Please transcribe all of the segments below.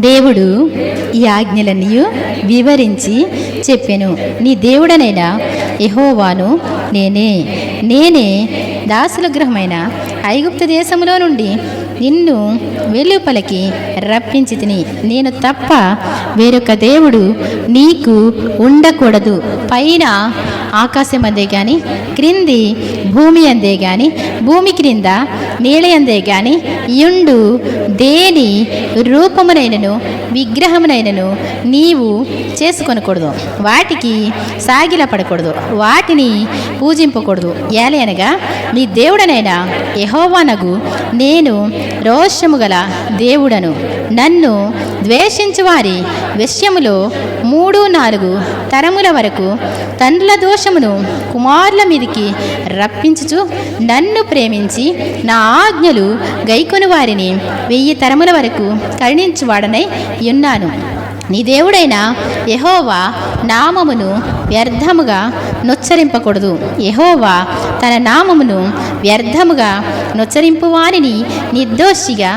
దేవుడు ఈ ఆజ్ఞలన్నీ వివరించి చెప్పెను. నీ దేవుడనైనా యెహోవాను నేనే దాసుల గృహమైన ఐగుప్తు దేశములో నుండి నిన్ను వెలుపలికి రప్పించి తిని, నేను తప్ప వేరొక దేవుడు నీకు ఉండకూడదు. పైన ఆకాశం అందే కానీ, క్రింది భూమి అందే కానీ, భూమి క్రింద నీళ్ళ అందే కానీ యుండు దేని రూపమునైనను విగ్రహమునైనను నీవు చేసుకొనకూడదు, వాటికి సాగిలపడకూడదు, వాటిని పూజింపకూడదు. ఏలయనగా నీ దేవుడనైనా యెహోవానగు నేను రోషము గల దేవుడను. నన్ను ద్వేషించు వారి విషయములో 3-4 తరముల వరకు తండ్రుల దోషమును కుమారుల మీదికి రప్పించుచు, నన్ను ప్రేమించి నా ఆజ్ఞలు గైకొని వారిని 1000 తరముల వరకు కరుణించువాడనై ఉన్నాను. నీ దేవుడైన యెహోవా నామమును వ్యర్థముగా నొచ్చరింపకూడదు. యెహోవా తన నామమును వ్యర్థముగా నొచ్చరింపు వారిని నిర్దోషిగా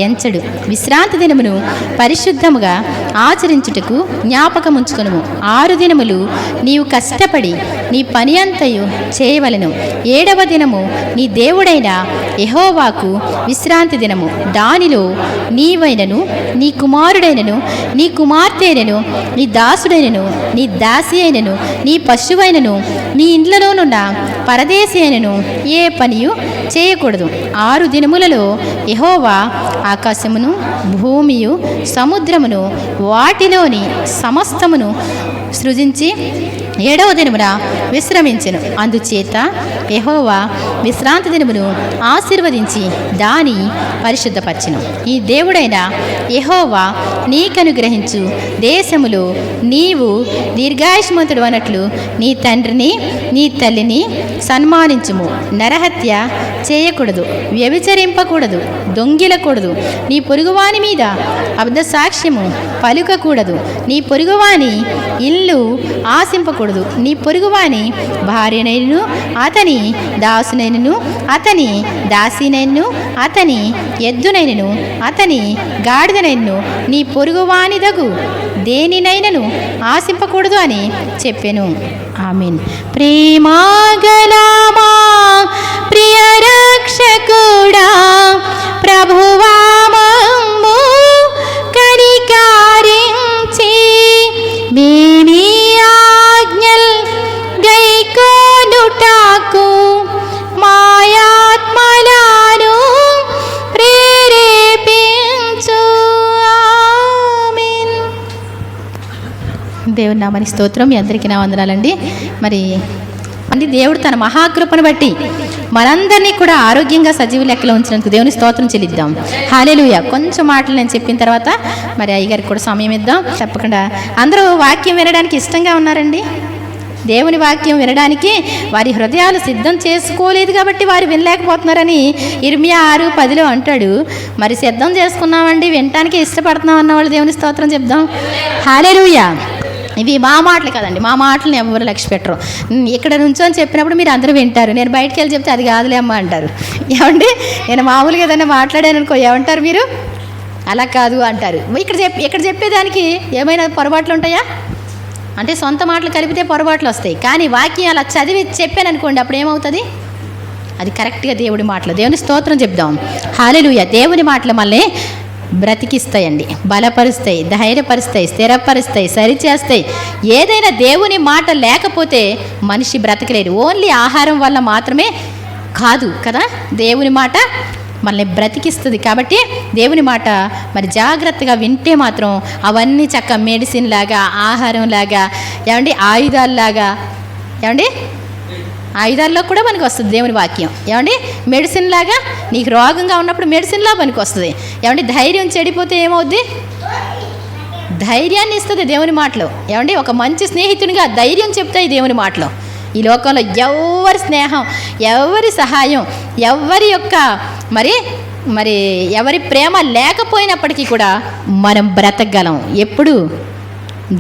ఎంచడు. విశ్రాంతి దినమును పరిశుద్ధముగా ఆచరించుటకు జ్ఞాపకముంచుకొనుము. 6 దినములు నీవు కష్టపడి నీ పని అంతయు చేయవలెను. 7వ దినము నీ దేవుడైన యెహోవాకు విశ్రాంతి దినము. దానిలో నీవైనను, నీ కుమారుడైనను, నీ కుమార్తెనను, నీ దాసుడైనను, నీ దాసి అయినను, నీ పశువైనను, నీ ఇండ్లలోనున్న పరదేశి అయినను ఏ పనియు చేయకూడదు. 6 దినములలో యెహోవా ఆకాశమును, భూమియు, సముద్రమును, వాటిలోని సమస్తమును సృజించి 7వ దినమున విశ్రమించెను. అందుచేత యెహోవా విశ్రాంతి దినమును ఆశీర్వదించి దాని పరిశుద్ధపరచెను. ఈ దేవుడైన యెహోవా నీకనుగ్రహించు దేశములో నీవు దీర్ఘాయుష్మంతుడు అన్నట్లు నీ తండ్రిని నీ తల్లిని సన్మానించుము. నరహత్య చేయకూడదు, వ్యభిచరింపకూడదు, దొంగిలకూడదు, నీ పొరుగువాని మీద అబద్ధ సాక్ష్యము పలుకకూడదు, నీ పొరుగువాని ఇల్లు ఆశింపకూడదు, నీ పొరుగువాని భార్యనైనను, అతని దాసునైనను, అతని దాసినైనను, అతని ఎద్దునైనను, అతని గాడిదనైనను, నీ పొరుగువానిదగు దేనినైనను ఆశింపకూడదు అని చెప్పెను. ఆమేన్. ప్రేమాగలమా ప్రియ రక్షకుడా, ప్రభువా మమ్ము కనికరించి మేని ఆజ్ఞల్ గైకొనుటకు మాయాత్మలను ప్రేరేపించు. ఆమేన్. దేవుని నామానికి స్తోత్రం. మీ అందరికీ నా వందనాలండి. మరి దేవుడు తన మహాకృపను బట్టి మనందరినీ కూడా ఆరోగ్యంగా సజీవ లెక్కలో ఉంచినందుకు దేవుని స్తోత్రం చెల్లిద్దాం. హల్లెలూయా. కొంచెం మాటలు నేను చెప్పిన తర్వాత మరి అయ్యగారికి కూడా సమయం ఇద్దాం. తప్పకుండా అందరూ వాక్యం వినడానికి ఇష్టంగా ఉన్నారండి. దేవుని వాక్యం వినడానికి వారి హృదయాలు సిద్ధం చేసుకోలేదు కాబట్టి వారు వినలేకపోతున్నారని ఇర్మియా 6:10 అంటాడు. మరి సిద్ధం చేసుకున్నామండి, వినటానికి ఇష్టపడుతున్నాం అన్నవాళ్ళు దేవుని స్తోత్రం చెప్దాం. హల్లెలూయా. ఇవి మా మాటలు కదండి, మా మాటలను ఎవరు లక్ష్య పెట్టరు. ఇక్కడ నుంచొని చెప్పినప్పుడు మీరు అందరూ వింటారు, నేను బయటికి వెళ్ళి చెప్తే అది కాదులే అమ్మ అంటారు. ఏమండి, నేను మామూలుగా ఏదైనా మాట్లాడాను అనుకో, ఏమంటారు మీరు? అలా కాదు అంటారు. ఇక్కడ చెప్పేదానికి ఏమైనా పొరపాట్లు ఉంటాయా అంటే సొంత మాటలు కలిపితే పొరపాట్లు వస్తాయి. కానీ వాక్యం అలా చదివి చెప్పాను అనుకోండి, అప్పుడు ఏమవుతుంది? అది కరెక్ట్గా దేవుడి మాటలు. దేవుని స్తోత్రం చెప్దాం. హల్లెలూయా. దేవుని మాటలు మళ్ళీ బ్రతికిస్తాయండి, బలపరుస్తాయి, ధైర్యపరుస్తాయి, స్థిరపరుస్తాయి, సరిచేస్తాయి. ఏదైనా దేవుని మాట లేకపోతే మనిషి బ్రతకలేడు. ఓన్లీ ఆహారం వల్ల మాత్రమే కాదు కదా, దేవుని మాట మనల్ని బ్రతికిస్తుంది. కాబట్టి దేవుని మాట మరి జాగ్రత్తగా వింటే మాత్రం అవన్నీ చక్క మెడిసిన్ లాగా, ఆహారం లాగా, ఏమండి ఆయుధాల్లాగా, ఏమండి ఆయుధాల్లో కూడా మనకు వస్తుంది దేవుని వాక్యం. ఏమండి మెడిసిన్ లాగా, నీకు రోగంగా ఉన్నప్పుడు మెడిసిన్లా పనికి వస్తుంది. ఏమండి ధైర్యం చెడిపోతే ఏమవుద్ది? ధైర్యాన్ని ఇస్తుంది దేవుని మాటలో. ఏమండి ఒక మంచి స్నేహితునిగా ధైర్యం చెప్తాయి దేవుని మాటలో. ఈ లోకంలో ఎవరి స్నేహం, ఎవరి సహాయం, ఎవరి యొక్క మరి ఎవరి ప్రేమ లేకపోయినప్పటికీ కూడా మనం బ్రతకగలం. ఎప్పుడు?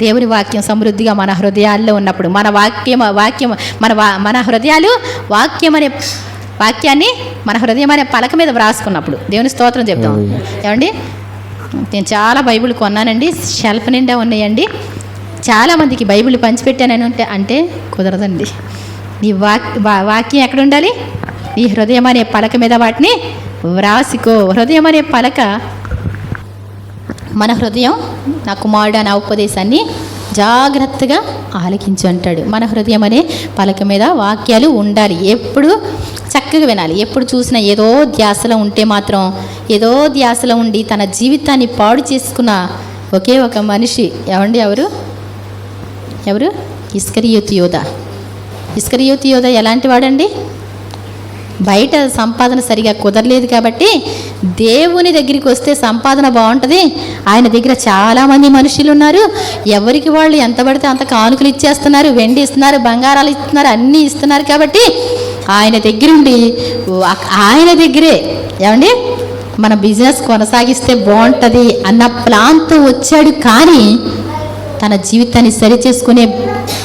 దేవుని వాక్యం సమృద్ధిగా మన హృదయాల్లో ఉన్నప్పుడు, మన మన హృదయాలు వాక్యాన్ని మన హృదయం అనే పలక మీద వ్రాసుకున్నప్పుడు. దేవుని స్తోత్రం చెప్తాం. ఏమండి నేను చాలా బైబిల్ కొన్నానండి, షెల్ఫ్ నిండా ఉన్నాయండి. చాలామందికి బైబిల్ పంచిపెట్టానని అంటే కుదరదండి. నీ వాక్యం ఎక్కడ ఉండాలి? నీ హృదయం అనే పలక మీద వాటిని వ్రాసుకో. హృదయం అనే పలక, మన హృదయం నా కుమారుడు అనే ఉపదేశాన్ని జాగ్రత్తగా ఆలకించు అంటాడు. మన హృదయం అనే పలక మీద వాక్యాలు ఉండాలి, ఎప్పుడు చక్కగా వినాలి. ఎప్పుడు చూసినా ఏదో ధ్యాసలో ఉంటే మాత్రం, ఏదో ధ్యాసలో ఉండి తన జీవితాన్ని పాడు చేసుకున్న ఒకే ఒక మనిషి ఎవరు? ఇస్కరియోతు యోధ. ఇస్కరియోతు యోధ ఎలాంటి వాడండి? బయట సంపాదన సరిగా కుదరలేదు కాబట్టి దేవుని దగ్గరికి వస్తే సంపాదన బాగుంటుంది. ఆయన దగ్గర చాలామంది మనుషులు ఉన్నారు, ఎవరికి వాళ్ళు ఎంత పడితే అంత కానుకలు ఇచ్చేస్తున్నారు, వెండి ఇస్తున్నారు, బంగారాలు ఇస్తున్నారు, అన్నీ ఇస్తున్నారు. కాబట్టి ఆయన దగ్గరుండి ఆయన దగ్గరే మన బిజినెస్ కొనసాగిస్తే బాగుంటుంది అన్న ప్లాన్తో వచ్చాడు. కానీ తన జీవితాన్ని సరిచేసుకునే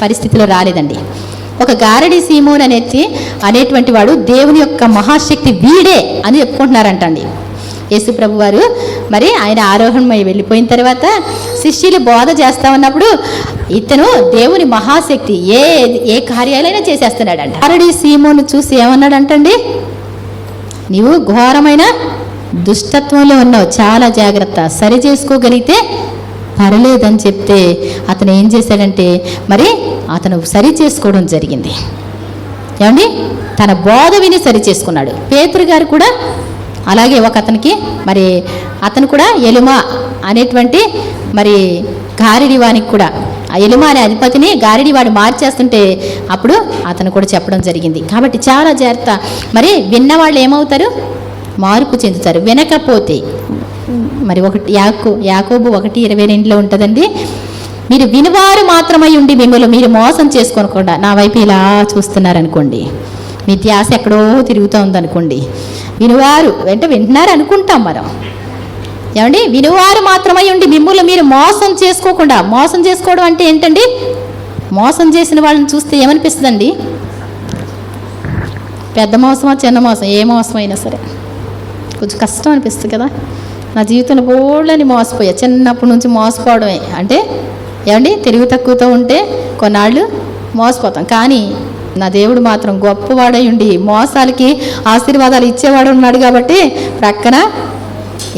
పరిస్థితిలో రాలేదండి. ఒక గారడి సీమోన్ అనేటువంటి వాడు దేవుని యొక్క మహాశక్తి వీడే అని చెప్పుకుంటున్నారంటండి. యేసు ప్రభు వారు మరి ఆయన ఆరోహణమై వెళ్ళిపోయిన తర్వాత శిష్యులు బోధ చేస్తా ఉన్నప్పుడు ఇతను దేవుని మహాశక్తి, ఏ కార్యాలైనా చేసేస్తున్నాడంట. గారడి సీమోను చూసి ఏమన్నాడంటండి? నీవు ఘోరమైన దుష్టత్వంలో ఉన్నావు, చాలా జాగ్రత్త, సరి చేసుకోగలిగితే పర్లేదని చెప్తే అతను ఏం చేశాడంటే మరి అతను సరి చేసుకోవడం జరిగింది. తన బోధ విని సరి చేసుకున్నాడు. పేతురు గారు కూడా అలాగే ఒక అతనికి మరి అతను కూడా ఎలుమా అనేటువంటి మరి గారిడి వానికి కూడా ఆ ఎలుమా అనే అధిపతిని గారిడి వాడు మార్చేస్తుంటే అప్పుడు అతను కూడా చెప్పడం జరిగింది. కాబట్టి చాలా జాగ్రత్త. మరి విన్నవాళ్ళు ఏమవుతారు? మార్పు చెందుతారు. వినకపోతే మరి యాకోబు 1:22 ఉంటుందండి. మీరు వినివారు మాత్రమై ఉండి మిమ్మల్ని మీరు మోసం చేసుకోనకుండా నా వైపు ఇలా చూస్తున్నారనుకోండి, మీ ధ్యాస ఎక్కడో తిరుగుతూ ఉందనుకోండి. వినివారు అంటే వింటున్నారు అనుకుంటాం మనం. వినివారు మాత్రమై ఉండి మిమ్మల్ని మీరు మోసం చేసుకోకుండా. మోసం చేసుకోవడం అంటే ఏంటండి? మోసం చేసిన వాళ్ళని చూస్తే ఏమనిపిస్తుందండి? పెద్ద మోసమా చిన్న మోసం, ఏ మోసం అయినా సరే కొంచెం కష్టం అనిపిస్తుంది కదా. నా జీవితంలో బోళ్ళని మోసపోయా, చిన్నప్పటి నుంచి మోసపోవడమే. అంటే తెలివి తక్కువతో ఉంటే కొన్నాళ్ళు మోసపోతాం. కానీ నా దేవుడు మాత్రం గొప్పవాడై ఉండి మోసాలకి ఆశీర్వాదాలు ఇచ్చేవాడు ఉన్నాడు కాబట్టి ప్రక్కన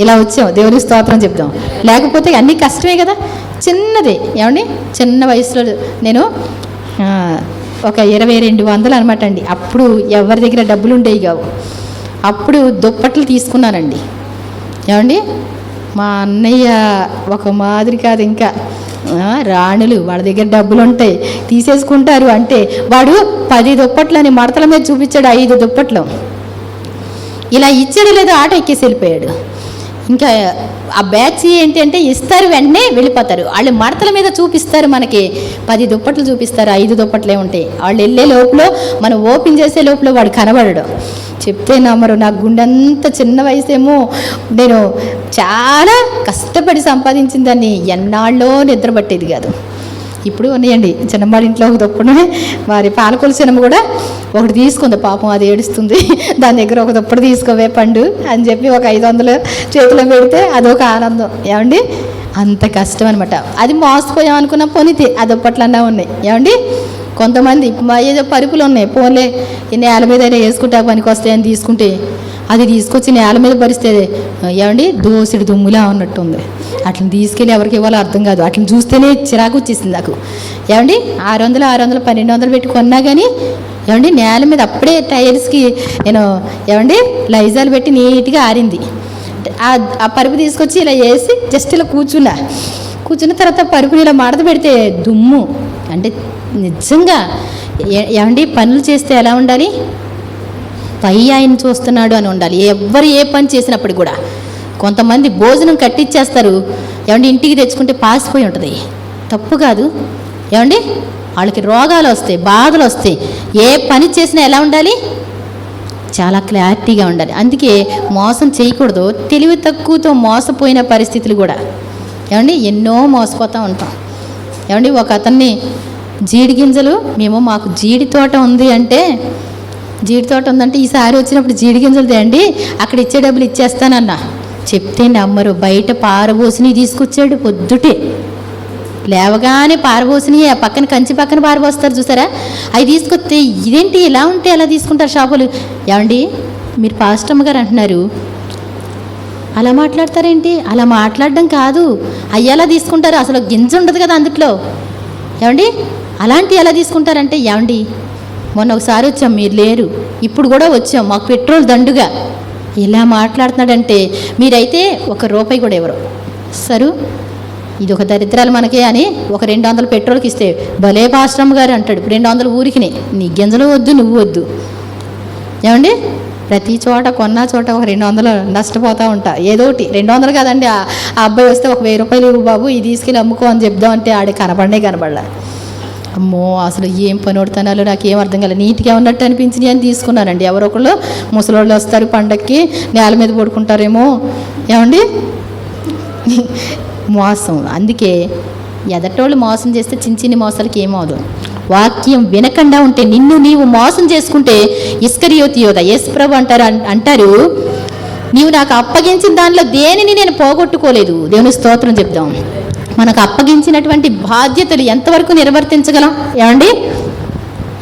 ఇలా వచ్చాం. దేవుని స్తోత్రం చెప్దాం. లేకపోతే అన్నీ కష్టమే కదా. చిన్నది చిన్న వయసులో నేను ఒక 2200 అనమాట అండి. అప్పుడు ఎవరి దగ్గర డబ్బులు ఉండేవి కావు. అప్పుడు దుప్పట్లు తీసుకున్నానండి. మా అన్నయ్య ఒక మాదిరి కాదు, ఇంకా రాణులు, వాళ్ళ దగ్గర డబ్బులు ఉంటాయి, తీసేసుకుంటారు. అంటే వాడు 10 దుప్పట్లని మడతల మీద చూపించాడు, 5 దుప్పట్లు ఇలా ఇచ్చాడు. లేదో ఆటో ఎక్కేసి వెళ్ళిపోయాడు. ఇంకా ఆ బ్యాచ్ ఏంటంటే ఇస్తారు, వెంటనే వెళ్ళిపోతారు. వాళ్ళు మడతల మీద చూపిస్తారు, మనకి 10 దుప్పట్లు చూపిస్తారు, 5 దుప్పట్లే ఉంటాయి. వాళ్ళు వెళ్ళే లోపల మనం ఓపెన్ చేసే లోపల వాడు కనబడడు. చెప్తే నమ్మరు. నా గుండెంత చిన్న వయసేమో, నేను చాలా కష్టపడి సంపాదించిన దాన్ని ఎన్నాళ్ళో నిద్ర పట్టేది కాదు. ఇప్పుడు ఉన్నాయండి. చిన్నమ్మాడి ఇంట్లో ఒక దుప్పటి, మరి పాలకొల చిన్నమ్మ కూడా ఒకటి తీసుకుంది. పాపం అది ఏడుస్తుంది. దాని దగ్గర ఒక దుప్పటి తీసుకోవే పండు అని చెప్పి ఒక 500 చేతిలో పెడితే అదొక ఆనందం. అంత కష్టం అనమాట. అది మోసపోయాం అనుకున్న పోనీతే ఆ దుప్పట్లన్నా ఉన్నాయి. కొంతమంది ఏదో పరుపులు ఉన్నాయి, పోన్లే ఈ నేల మీద వేసుకుంటే పనికి వస్తాయని తీసుకుంటే అది తీసుకొచ్చి నేల మీద పరిస్తే దోసిడి దుమ్ములా ఉన్నట్టుంది. అట్లా తీసుకెళ్ళి ఎవరికి ఇవ్వాలో అర్థం కాదు. అట్లా చూస్తేనే చిరాకు వచ్చేసింది నాకు. 600, 1200 పెట్టి కొన్నా కానీ నేల మీద అప్పుడే టైర్స్కి నేను లైజాలు పెట్టి నీట్గా ఆరింది. ఆ పరుపు తీసుకొచ్చి ఇలా వేసి జస్ట్ ఇలా కూర్చున్న తర్వాత పరుపుని ఇలా మడత పెడితే దుమ్ము. అంటే నిజంగా పనులు చేస్తే ఎలా ఉండాలి? పై ఆయన చూస్తున్నాడు అని ఉండాలి. ఎవరు ఏ పని చేసినప్పుడు కూడా. కొంతమంది భోజనం కట్టించేస్తారు, ఇంటికి తెచ్చుకుంటే పాసిపోయి ఉంటుంది. తప్పు కాదు. వాళ్ళకి రోగాలు వస్తాయి, బాధలు వస్తాయి. ఏ పని చేసినా ఎలా ఉండాలి? చాలా క్లారిటీగా ఉండాలి. అందుకే మోసం చేయకూడదు. తెలివి తక్కువతో మోసపోయిన పరిస్థితులు కూడా ఎన్నో మోసపోతూ ఉంటాం. ఒక అతన్ని జీడి గింజలు, మాకు జీడి తోట ఉంది అంటే, జీడి తోట ఉందంటే ఈసారి వచ్చినప్పుడు జీడి గింజలు తేండి, అక్కడ ఇచ్చే డబ్బులు ఇచ్చేస్తానన్నా. చెప్తే నమ్మరు. బయట పారబోసిని తీసుకొచ్చాడు పొద్దుటే, లేవగానే పారబోసిని ఆ పక్కన కంచి పక్కన పారబోస్తారు చూసారా, అవి తీసుకొస్తే ఇదేంటి ఇలా ఉంటే ఎలా తీసుకుంటారు షాపులు. ఏమండి మీరు పాస్టమ్ గారు అంటున్నారు, అలా మాట్లాడతారేంటి? అలా మాట్లాడడం కాదు, అవి ఎలా తీసుకుంటారు, అసలు గింజ ఉండదు కదా అందుట్లో. ఏమండి అలాంటి ఎలా తీసుకుంటారంటే, ఏమండి మొన్న ఒకసారి వచ్చాం, మీరు లేరు, ఇప్పుడు కూడా వచ్చాం, మాకు పెట్రోల్ దండుగా. ఇలా మాట్లాడుతున్నాడంటే మీరైతే ₹1 కూడా ఎవరు సరు, ఇది ఒక దరిద్రాలు మనకే అని ఒక 200 పెట్రోల్కి ఇస్తే భలే పాస్టమ్ గారు అంటాడు. 200 ఊరికినే, నీ గింజలు వద్దు నువ్వు వద్దు. ఏమండి ప్రతి చోట కొన్న చోట ఒక 200 నష్టపోతూ ఉంటా. ఏదోటి 200 కాదండి, ఆ అబ్బాయి వస్తే ఒక ₹1000 ఇవ్వు బాబు, ఇది తీసుకెళ్ళి అమ్ముకో అని చెప్దాం అంటే ఆడే కనబడలే. అమ్మో అసలు ఏం పని కొడుతున్నాలో నాకేం అర్థం కాలేదు. నీట్గా ఉన్నట్టు అనిపించింది అని తీసుకున్నానండి. ఎవరొకళ్ళు ముసలోళ్ళు వస్తారు పండక్కి, నేల మీద పడుకుంటారేమో. ఏమండి మోసం. అందుకే ఎదటోళ్ళు మోసం చేస్తే చిన్న మోసాలకి ఏమవుదు. వాక్యం వినకుండా ఉంటే నిన్ను నీవు మోసం చేసుకుంటే ఇస్కరియోతు యోధ యేసు ప్రభు అంటారు నీవు నాకు అప్పగించిన దానిలో దేనిని నేను పోగొట్టుకోలేదు. దేవుని స్తోత్రం చెప్దాం. మనకు అప్పగించినటువంటి బాధ్యతలు ఎంతవరకు నిర్వర్తించగలం? ఏమండి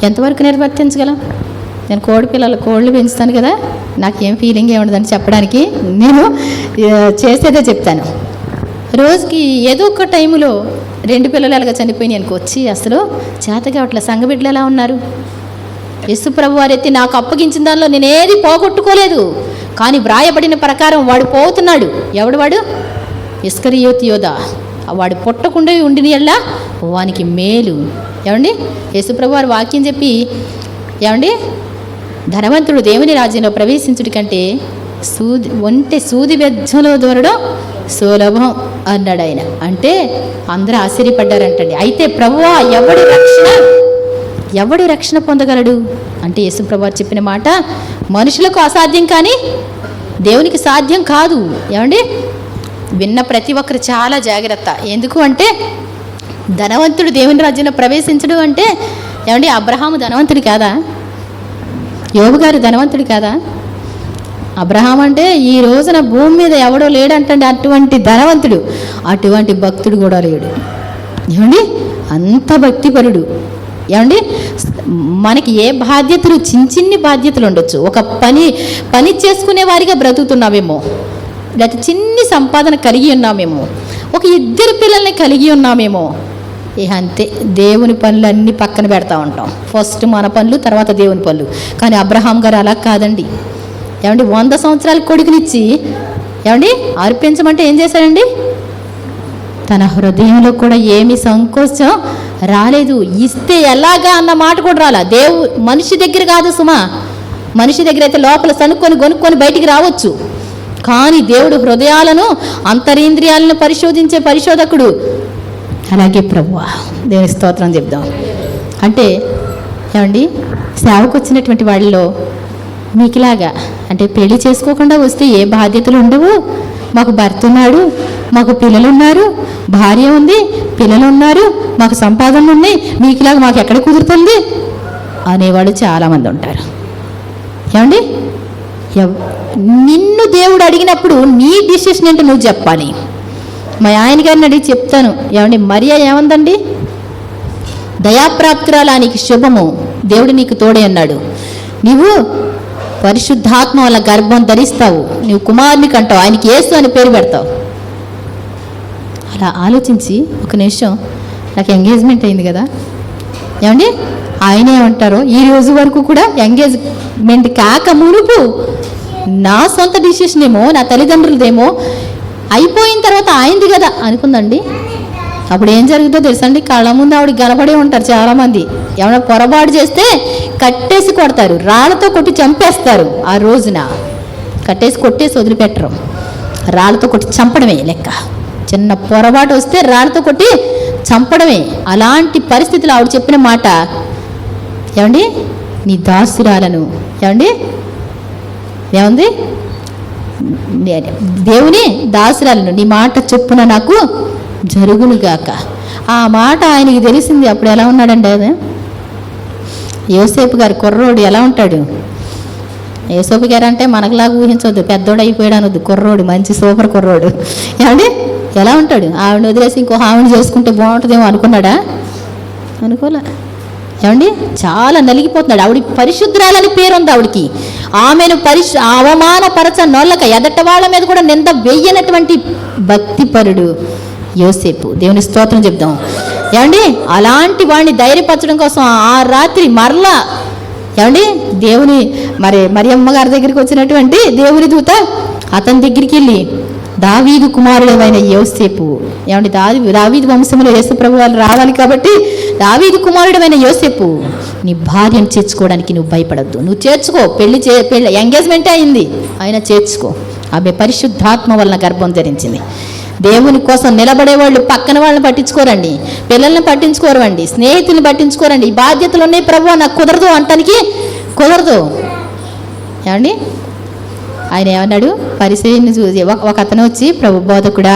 ఎంతవరకు నిర్వర్తించగలం? నేను కోళ్ళు పెంచుతాను కదా, నాకేం ఫీలింగ్ ఏముండదని చెప్పడానికి నేను చేసేదే చెప్తాను. రోజుకి ఏదో ఒక టైంలో 2 పిల్లలు అలాగా చనిపోయినాయి అనుకోవచ్చి, అసలు చేతగా అట్లా సంఘబిడ్డలు ఎలా ఉన్నారు. యేసు ప్రభు వారు ఎత్తి నాకు అప్పగించిన దానిలో నేను ఏది పోగొట్టుకోలేదు, కానీ వ్రాయబడిన ప్రకారం వాడు పోతున్నాడు. ఎవడు వాడు? ఇస్కరియోతు యోధ. వాడు పుట్టకుండా ఉండిన ఎల్లా వానికి మేలు. ఏమండి యేసు ప్రభు వారు వాక్యం చెప్పి, ఏమండి ధనవంతుడు దేవుని రాజ్యంలో ప్రవేశించుడి కంటే సూది బెజ్జంలో దూరడం సులభం అన్నాడు ఆయన. అంటే అందరూ ఆశ్చర్యపడ్డారంటండి. అయితే ప్రభువా ఎవడు రక్షణ పొందగలడు అంటే యేసు ప్రభు చెప్పిన మాట మనుషులకు అసాధ్యం కానీ దేవునికి సాధ్యం కాదు. ఏమండి విన్న ప్రతి ఒక్కరు చాలా జాగ్రత్త. ఎందుకు అంటే ధనవంతుడు దేవుని రాజ్యంలో ప్రవేశించడు అంటే, ఏమండి అబ్రహాము ధనవంతుడు కాదా? యోబు గారు ధనవంతుడు కాదా? అబ్రహాం అంటే ఈ రోజున భూమి మీద ఎవడో లేడంటండి అటువంటి ధనవంతుడు. అటువంటి భక్తుడు కూడా లేడు. ఏమండి అంత భక్తిపరుడు. ఏమండి మనకి ఏ బాధ్యతలు చిన్ని బాధ్యతలు ఉండొచ్చు. ఒక పని చేసుకునే వారిగా బ్రతుకుతున్నామేమో, లేకపోతే చిన్ని సంపాదన కలిగి ఉన్నామేమో, ఒక 2 పిల్లల్ని కలిగి ఉన్నామేమో. అంతే దేవుని పనులు అన్నీ పక్కన పెడతా ఉంటాం. ఫస్ట్ మన పనులు, తర్వాత దేవుని పనులు. కానీ అబ్రహాం గారు అలా కాదండి. ఏమండి 100 సంవత్సరాల కొడుకునిచ్చి ఏమండి అర్పించమంటే ఏం చేశాడండి? తన హృదయంలో కూడా ఏమి సంకోచం రాలేదు. ఇస్తే ఎలాగా అన్న మాట కూడా రాలా. మనిషి దగ్గర కాదు సుమా. మనిషి దగ్గర అయితే లోపల కొనుక్కొని బయటికి రావచ్చు. కానీ దేవుడు హృదయాలను అంతరింద్రియాలను పరిశోధించే పరిశోధకుడు. అలాగే ప్రభువా దేవుని స్తోత్రం చెప్దాం. అంటే ఏమండి సేవకు వచ్చినటువంటి వాళ్ళలో మీకులాగా అంటే పెళ్లి చేసుకోకుండా వస్తే ఏ బాధ్యతలు ఉండవు. మాకు భర్త ఉన్నాడు, మాకు పిల్లలు ఉన్నారు, భార్య ఉంది, పిల్లలు ఉన్నారు, మాకు సంపాదనలు ఉన్నాయి, మీకులాగా మాకు ఎక్కడ కుదురుతుంది అనేవాళ్ళు చాలామంది ఉంటారు. ఏమండి నిన్ను దేవుడు అడిగినప్పుడు నీ డిసిషన్ ఏంటో నువ్వు చెప్పాలి. మా ఆయన గారిని అడిగి చెప్తాను. ఏమండి మరియా ఏమందండి? దయాప్రాప్తురాలా నీకు శుభము, దేవుడు నీకు తోడే అన్నాడు. నీవు పరిశుద్ధాత్మ వల్ల గర్భం ధరిస్తావు, నీవు కుమారుని కంటావు, ఆయనకి యేసు అని పేరు పెడతావు. అలా ఆలోచించి ఒక నిమిషం, నాకు ఎంగేజ్మెంట్ అయింది కదా, ఏమండి ఆయన ఏమంటారో ఈ రోజు వరకు కూడా ఎంగేజ్మెంట్ కాక మునుపు నా సొంత డిసిషన్ ఏమో, నా తల్లిదండ్రులదేమో, అయిపోయిన తర్వాత ఆయనది కదా అనుకుందండి. అప్పుడు ఏం జరుగుతుందో తెలుసండి? కళ్ళ ముందు ఆవిడ గలపడే ఉంటారు చాలామంది. ఏమైనా పొరపాటు చేస్తే కట్టేసి కొడతారు, రాళ్ళతో కొట్టి చంపేస్తారు. ఆ రోజున కొట్టేసి వదిలిపెట్టరు, రాళ్ళతో కొట్టి చంపడమే లెక్క. చిన్న పొరపాటు వస్తే రాళ్ళతో కొట్టి చంపడమే. అలాంటి పరిస్థితులు ఆవిడ చెప్పిన మాట, ఏమండి నీ దాసురాలను, ఏమండి ఏముంది, దేవుని దాసురాలను నీ మాట చొప్పున నాకు జరుగునుగాక. ఆ మాట ఆయనకి తెలిసింది. అప్పుడు ఎలా ఉన్నాడండి? అది యోసేపు గారు కుర్రోడు ఎలా ఉంటాడు? యేసోపు గారు అంటే మనకులాగా ఊహించవద్దు, పెద్దోడు అయిపోయాడు అనొద్దు, కుర్రోడు, మంచి సూపర్ కుర్రోడు. ఏమండి ఎలా ఉంటాడు? ఆవిడని వదిలేసి ఇంకో ఆవిడ చేసుకుంటే బాగుంటుందేమో అనుకున్నాడా? అనుకోలే. ఏమండి చాలా నలిగిపోతున్నాడు. ఆవిడ పరిశుద్ధురాలని పేరుంది ఆవిడికి. ఆమెను అవమానపరచ నోళ్ళక ఎదట వాళ్ళ మీద కూడా నింద వెయ్యనటువంటి భక్తిపరుడు యోసేపు. దేవుని స్తోత్రం చెప్దాం. ఏమండి అలాంటి వాడిని ధైర్యపరచడం కోసం ఆ రాత్రి మరలా ఏమండి దేవుని మరియమ్మ గారి దగ్గరికి వచ్చినటువంటి దేవుని దూత అతని దగ్గరికి వెళ్ళి, దావీదు కుమారుడైన యోసేపు, ఏమండి దావీదు వంశంలో యేసుప్రభు వాళ్ళు రావాలి కాబట్టి, దావీదు కుమారుడైన యోసేపు, నీ భార్యను చేర్చుకోవడానికి నువ్వు భయపడద్దు, నువ్వు చేర్చుకో, పెళ్లి ఎంగేజ్మెంటే అయింది, ఆయన చేర్చుకో. ఆమె పరిశుద్ధాత్మ వలన గర్భం ధరించింది. దేవుని కోసం నిలబడేవాళ్ళు పక్కన వాళ్ళని పట్టించుకోరండి, పిల్లల్ని పట్టించుకోరండి, స్నేహితుల్ని పట్టించుకోరండి. ఈ బాధ్యతలు ఉన్నాయి ప్రభు, నాకు కుదరదు అంటానికి కుదరదు. ఏమండి ఆయన ఏమన్నాడు? పరిసయ్యుని చూసి ఒక అతను వచ్చి, ప్రభు బోధకుడా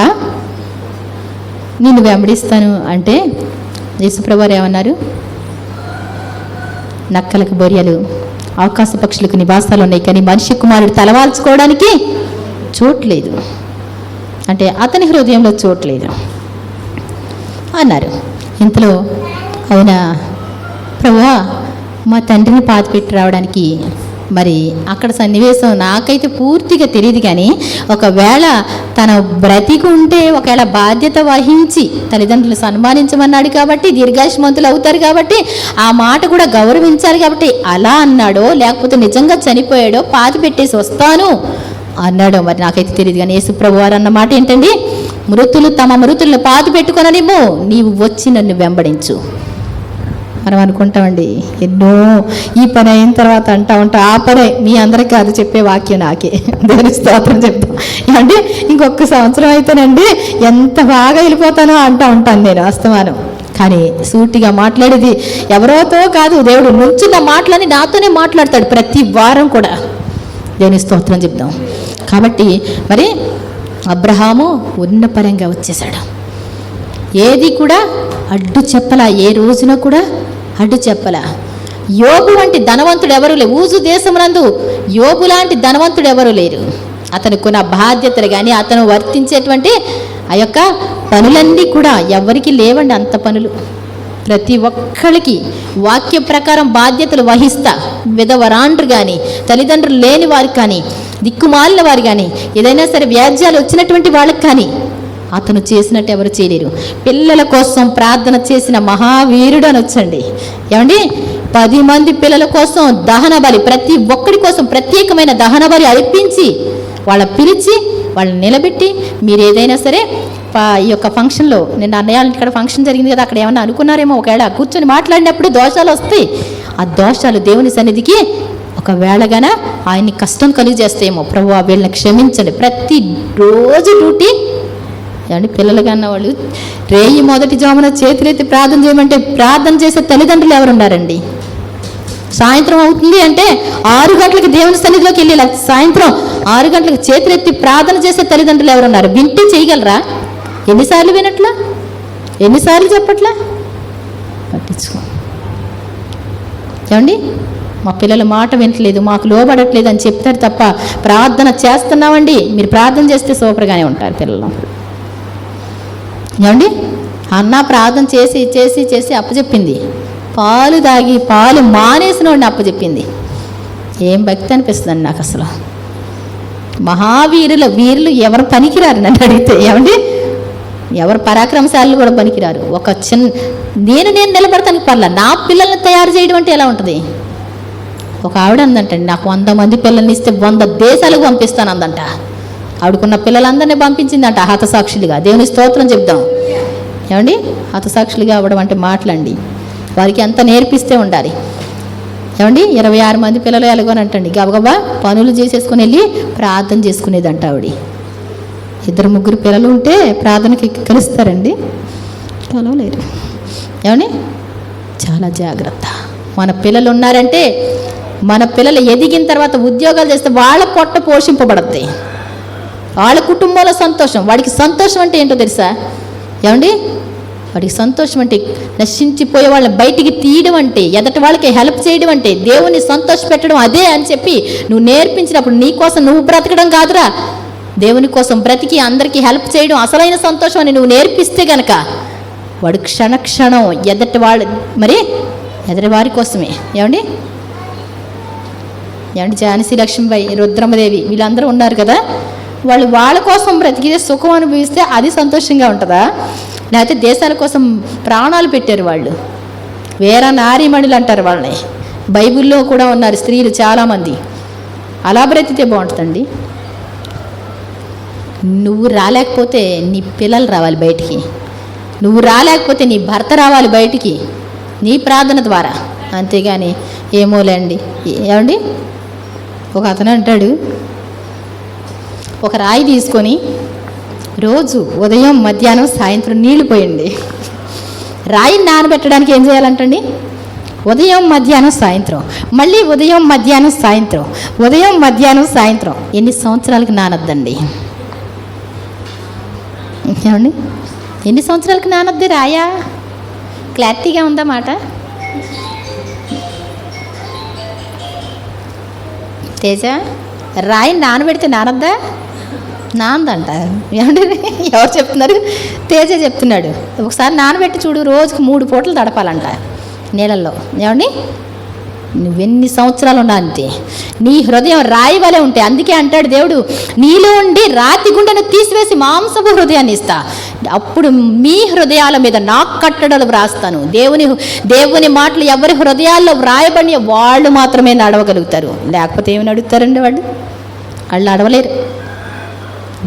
నిన్ను వెంబడిస్తాను అంటే యేసుప్రభు వారు ఏమన్నారు? నక్కలకు బొరియలు, ఆకాశ పక్షులకు నివాసాలు ఉన్నాయి, కానీ మనిషి కుమారుడు తలవాల్చుకోవడానికి చోట్లేదు అంటే అతని హృదయంలో చోట్లేదు అన్నారు. ఇంతలో అవునా ప్రభువా, మా తండ్రిని పాతిపెట్టి రావడానికి మరి అక్కడ సన్నివేశం నాకైతే పూర్తిగా తెలియదు, కానీ ఒకవేళ తన బ్రతికి ఉంటే ఒకవేళ బాధ్యత వహించి తల్లిదండ్రులు సన్మానించమన్నాడు కాబట్టి, దీర్ఘాయుష్మంతులు అవుతారు కాబట్టి ఆ మాట కూడా గౌరవించాలి కాబట్టి అలా అన్నాడో, లేకపోతే నిజంగా చనిపోయాడో పాతి పెట్టేసి వస్తాను అన్నాడో మరి నాకైతే తెలియదు. కానీ యేసుప్రభు వారు అన్న మాట ఏంటండి? మృతులు తమ మృతులను పాతి పెట్టుకొననివ్వు, నీవు వచ్చి నన్ను వెంబడించు. మనం అనుకుంటామండి ఎన్నో, ఈ పని అయిన తర్వాత అంటా ఉంటా, ఆ పని మీ అందరికీ అది చెప్పే వాక్యం నాకే. దేవుని స్తోత్రం చెప్తాం. అంటే ఇంకొక సంవత్సరం అయితేనండి ఎంత బాగా వెళ్ళిపోతానో అంటా ఉంటాను నేను అస్తమానం. కానీ సూటిగా మాట్లాడేది ఎవరోతో కాదు, దేవుడు నుంచున్న మాటలని నాతోనే మాట్లాడతాడు ప్రతి వారం కూడా. దేవుని స్తోత్రం చెప్దాం. కాబట్టి మరి అబ్రహాము ఉన్నపరంగా వచ్చేసాడు, ఏది కూడా అడ్డు చెప్పలా, ఏ రోజున కూడా అడ్డు చెప్పలా. యోబు వంటి ధనవంతుడు ఎవరు లేరు, ఊజు దేశమునందు యోబు లాంటి ధనవంతుడు ఎవరు లేరు. అతనుకున్న బాధ్యతలు కానీ అతను వర్తించేటువంటి ఆ యొక్క పనులన్నీ కూడా ఎవరికి లేవండి. అంత పనులు ప్రతి ఒక్కరికి వాక్య ప్రకారం బాధ్యతలు వహిస్తా, విధవరాండ్రు కానీ, తల్లిదండ్రులు లేని వారికి కానీ, దిక్కుమాలిన వారు కానీ, ఏదైనా సరే వ్యాజ్యాలు వచ్చినటువంటి వాళ్ళకి కానీ అతను చేసినట్టు ఎవరు చేయలేరు. పిల్లల కోసం ప్రార్థన చేసిన మహావీరుడు అనొచ్చండి. ఏమండి 10 మంది పిల్లల కోసం దహన బలి, ప్రతి ఒక్కడి కోసం ప్రత్యేకమైన దహన బలి అర్పించి వాళ్ళ పిలిచి వాళ్ళని నిలబెట్టి, మీరు ఏదైనా సరే ఈ యొక్క ఫంక్షన్లో, నేను అన్నయ్య ఇక్కడ ఫంక్షన్ జరిగింది కదా, అక్కడ ఏమన్నా అనుకున్నారేమో, ఒకవేళ కూర్చొని మాట్లాడినప్పుడు దోషాలు వస్తాయి. ఆ దోషాలు దేవుని సన్నిధికి ఒకవేళగాన ఆయన్ని కష్టం కలిగజేస్తాయేమో, ప్రభు వీళ్ళని క్షమించండి. ప్రతి రోజు డ్యూటీ ఏమండి, పిల్లలు కన్నా వాళ్ళు రేయి మొదటి జామున చేతులెత్తి ప్రార్థన చేయమంటే ప్రార్థన చేసే తల్లిదండ్రులు ఎవరున్నారండి? సాయంత్రం అవుతుంది అంటే 6 గంటలకు దేవుని సన్నిధిలోకి వెళ్ళి సాయంత్రం 6 గంటలకు చేతులెత్తి ప్రార్థన చేసే తల్లిదండ్రులు ఎవరున్నారు? వింటే చేయగలరా? ఎన్నిసార్లు వినట్లా, ఎన్నిసార్లు చెప్పట్లా? పట్టించుకో. ఏమండి మా పిల్లల మాట వినట్లేదు, మాకు లోబడట్లేదు అని చెప్తారు తప్ప ప్రార్థన చేస్తున్నామండి. మీరు ప్రార్థన చేస్తే సూపర్గానే ఉంటారు పిల్లలు. ఏమండి అన్న ప్రార్థన చేసి చేసి చేసి అప్పచెప్పింది, పాలు తాగి పాలు మానేసిన వాడిని అప్పచెప్పింది. ఏం భక్తి అనిపిస్తుందండి నాకు అసలు. వీరులు ఎవరు పనికిరారు నన్ను అడిగితే. ఏమండి ఎవరు పరాక్రమశాలు కూడా పనికిరారు. ఒక నేను నిలబడతానికి పర్లా, నా పిల్లల్ని తయారు చేయడం అంటే ఎలా ఉంటుంది? ఒక ఆవిడ అందంటండి, నాకు 100 మంది పిల్లల్ని ఇస్తే 100 దేశాలకు పంపిస్తాను అందంట. ఆవిడకున్న పిల్లలందరినీ పంపించిందంట హతసాక్షులుగా. దేవుని స్తోత్రం చెప్దాం. ఏమండి హతసాక్షులుగా అవ్వడం అంటే మాట్లాడండి, వారికి ఎంత నేర్పిస్తే ఉండాలి. ఏమండి 26 మంది పిల్లలు ఎలాగోనంటండి, గబగబా పనులు చేసేసుకుని వెళ్ళి ప్రార్థన చేసుకునేదంట ఆవిడ. 2-3 పిల్లలు ఉంటే ప్రార్థనకి కలుస్తారండి, కలవలేరు. ఏమండి చాలా జాగ్రత్త. మన పిల్లలు ఉన్నారంటే, మన పిల్లలు ఎదిగిన తర్వాత ఉద్యోగాలు చేస్తే వాళ్ళ పొట్ట పోషింపబడతాయి, వాళ్ళ కుటుంబంలో సంతోషం. వాడికి సంతోషం అంటే ఏంటో తెలుసా? ఏమండి వాడికి సంతోషం అంటే నశించిపోయే వాళ్ళని బయటికి తీయడం అంటే, ఎదటి వాళ్ళకి హెల్ప్ చేయడం అంటే, దేవుని సంతోష పెట్టడం అదే అని చెప్పి నువ్వు నేర్పించినప్పుడు నీ కోసం నువ్వు బ్రతకడం కాదురా, దేవుని కోసం బ్రతికి అందరికీ హెల్ప్ చేయడం అసలైన సంతోషం అని నువ్వు నేర్పిస్తే గనక వాడు క్షణక్షణం ఎదటి వారి కోసమే. ఏమండి ఝాన్సీ లక్ష్మీబాయి, రుద్రమదేవి వీళ్ళందరూ ఉన్నారు కదా, వాళ్ళు వాళ్ళ కోసం బ్రతికితే సుఖం అనుభవిస్తే అది సంతోషంగా ఉంటుందా? లేకపోతే దేశాల కోసం ప్రాణాలు పెట్టారు వాళ్ళు, వేరే నారీమణులు అంటారు వాళ్ళని. బైబిల్లో కూడా ఉన్నారు స్త్రీలు చాలామంది. అలా బ్రతికితే బాగుంటుందండి. నువ్వు రాలేకపోతే నీ పిల్లలు రావాలి బయటికి, నువ్వు రాలేకపోతే నీ భర్త రావాలి బయటికి నీ ప్రార్థన ద్వారా, అంతేగాని ఏమోలేండి. ఏమండి ఒక అతను అంటాడు, ఒక రాయి తీసుకొని రోజు ఉదయం మధ్యాహ్నం సాయంత్రం నీళ్లు పోయండి. రాయిని నానబెట్టడానికి ఏం చేయాలంటండి? ఉదయం మధ్యాహ్నం సాయంత్రం, మళ్ళీ ఉదయం మధ్యాహ్నం సాయంత్రం, ఉదయం మధ్యాహ్నం సాయంత్రం. ఎన్ని సంవత్సరాలకు నానద్దండి? ఏమండి ఎన్ని సంవత్సరాలకు నానద్ది రాయా? క్లారిటీగా ఉందా మాట? తేజ, రాయిని నానబెడితే నానద్దా? నాందంట. ఏమండి ఎవరు చెప్తున్నారు? తేజ చెప్తున్నాడు. ఒకసారి నానబెట్టి చూడు, రోజుకి 3 పూటలు తడపాలంట నీళ్ళల్లో. ఏమండి నువ్వెన్ని సంవత్సరాలు ఉన్నా అంతే, నీ హృదయం రాయి వలె ఉంటే. అందుకే అంటాడు దేవుడు, నీలో ఉండి రాతి గుండెను తీసివేసి మాంసపు హృదయాన్ని ఇస్తా, అప్పుడు మీ హృదయాల మీద నా కట్టడలు వ్రాస్తాను. దేవుని మాటలు ఎవరి హృదయాల్లో వ్రాయబడి వాళ్ళు మాత్రమే నడవగలుగుతారు, లేకపోతే ఏమి నడుగుతారండి? వాళ్ళు నడవలేరు.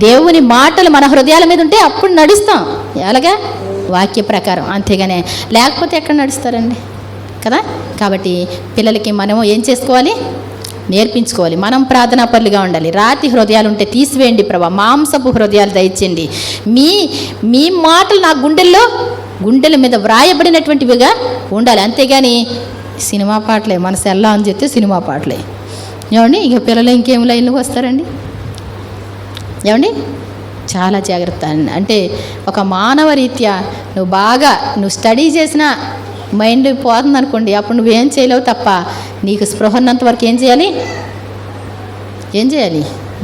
దేవుని మాటలు మన హృదయాల మీద ఉంటే అప్పుడు నడుస్తాం, ఎలాగా? వాక్య ప్రకారం. అంతేగానే లేకపోతే ఎక్కడ నడుస్తారండి కదా? కాబట్టి పిల్లలకి మనం ఏం చేసుకోవాలి? నేర్పించుకోవాలి. మనం ప్రార్థనా పరులుగా ఉండాలి. రాతి హృదయాలు ఉంటే తీసివేయండి ప్రభా, మాంసపు హృదయాలు దయచేయండి. మీ మాటలు నా గుండెల మీద వ్రాయబడినటువంటివిగా ఉండాలి. అంతేగాని సినిమా పాటలే, మనసు ఎలా అని చెప్తే సినిమా పాటలే. ఏమండి ఇక పిల్లలు ఇంకేం లైన్లోకి వస్తారండి? ఏమండి చాలా జాగ్రత్త. అంటే ఒక మానవ రీత్యా నువ్వు స్టడీ చేసినా మైండ్ పోతుంది అనుకోండి, అప్పుడు నువ్వేం చేయలేవు తప్ప నీకు స్పృహ ఉన్నంత వరకు ఏం చేయాలి?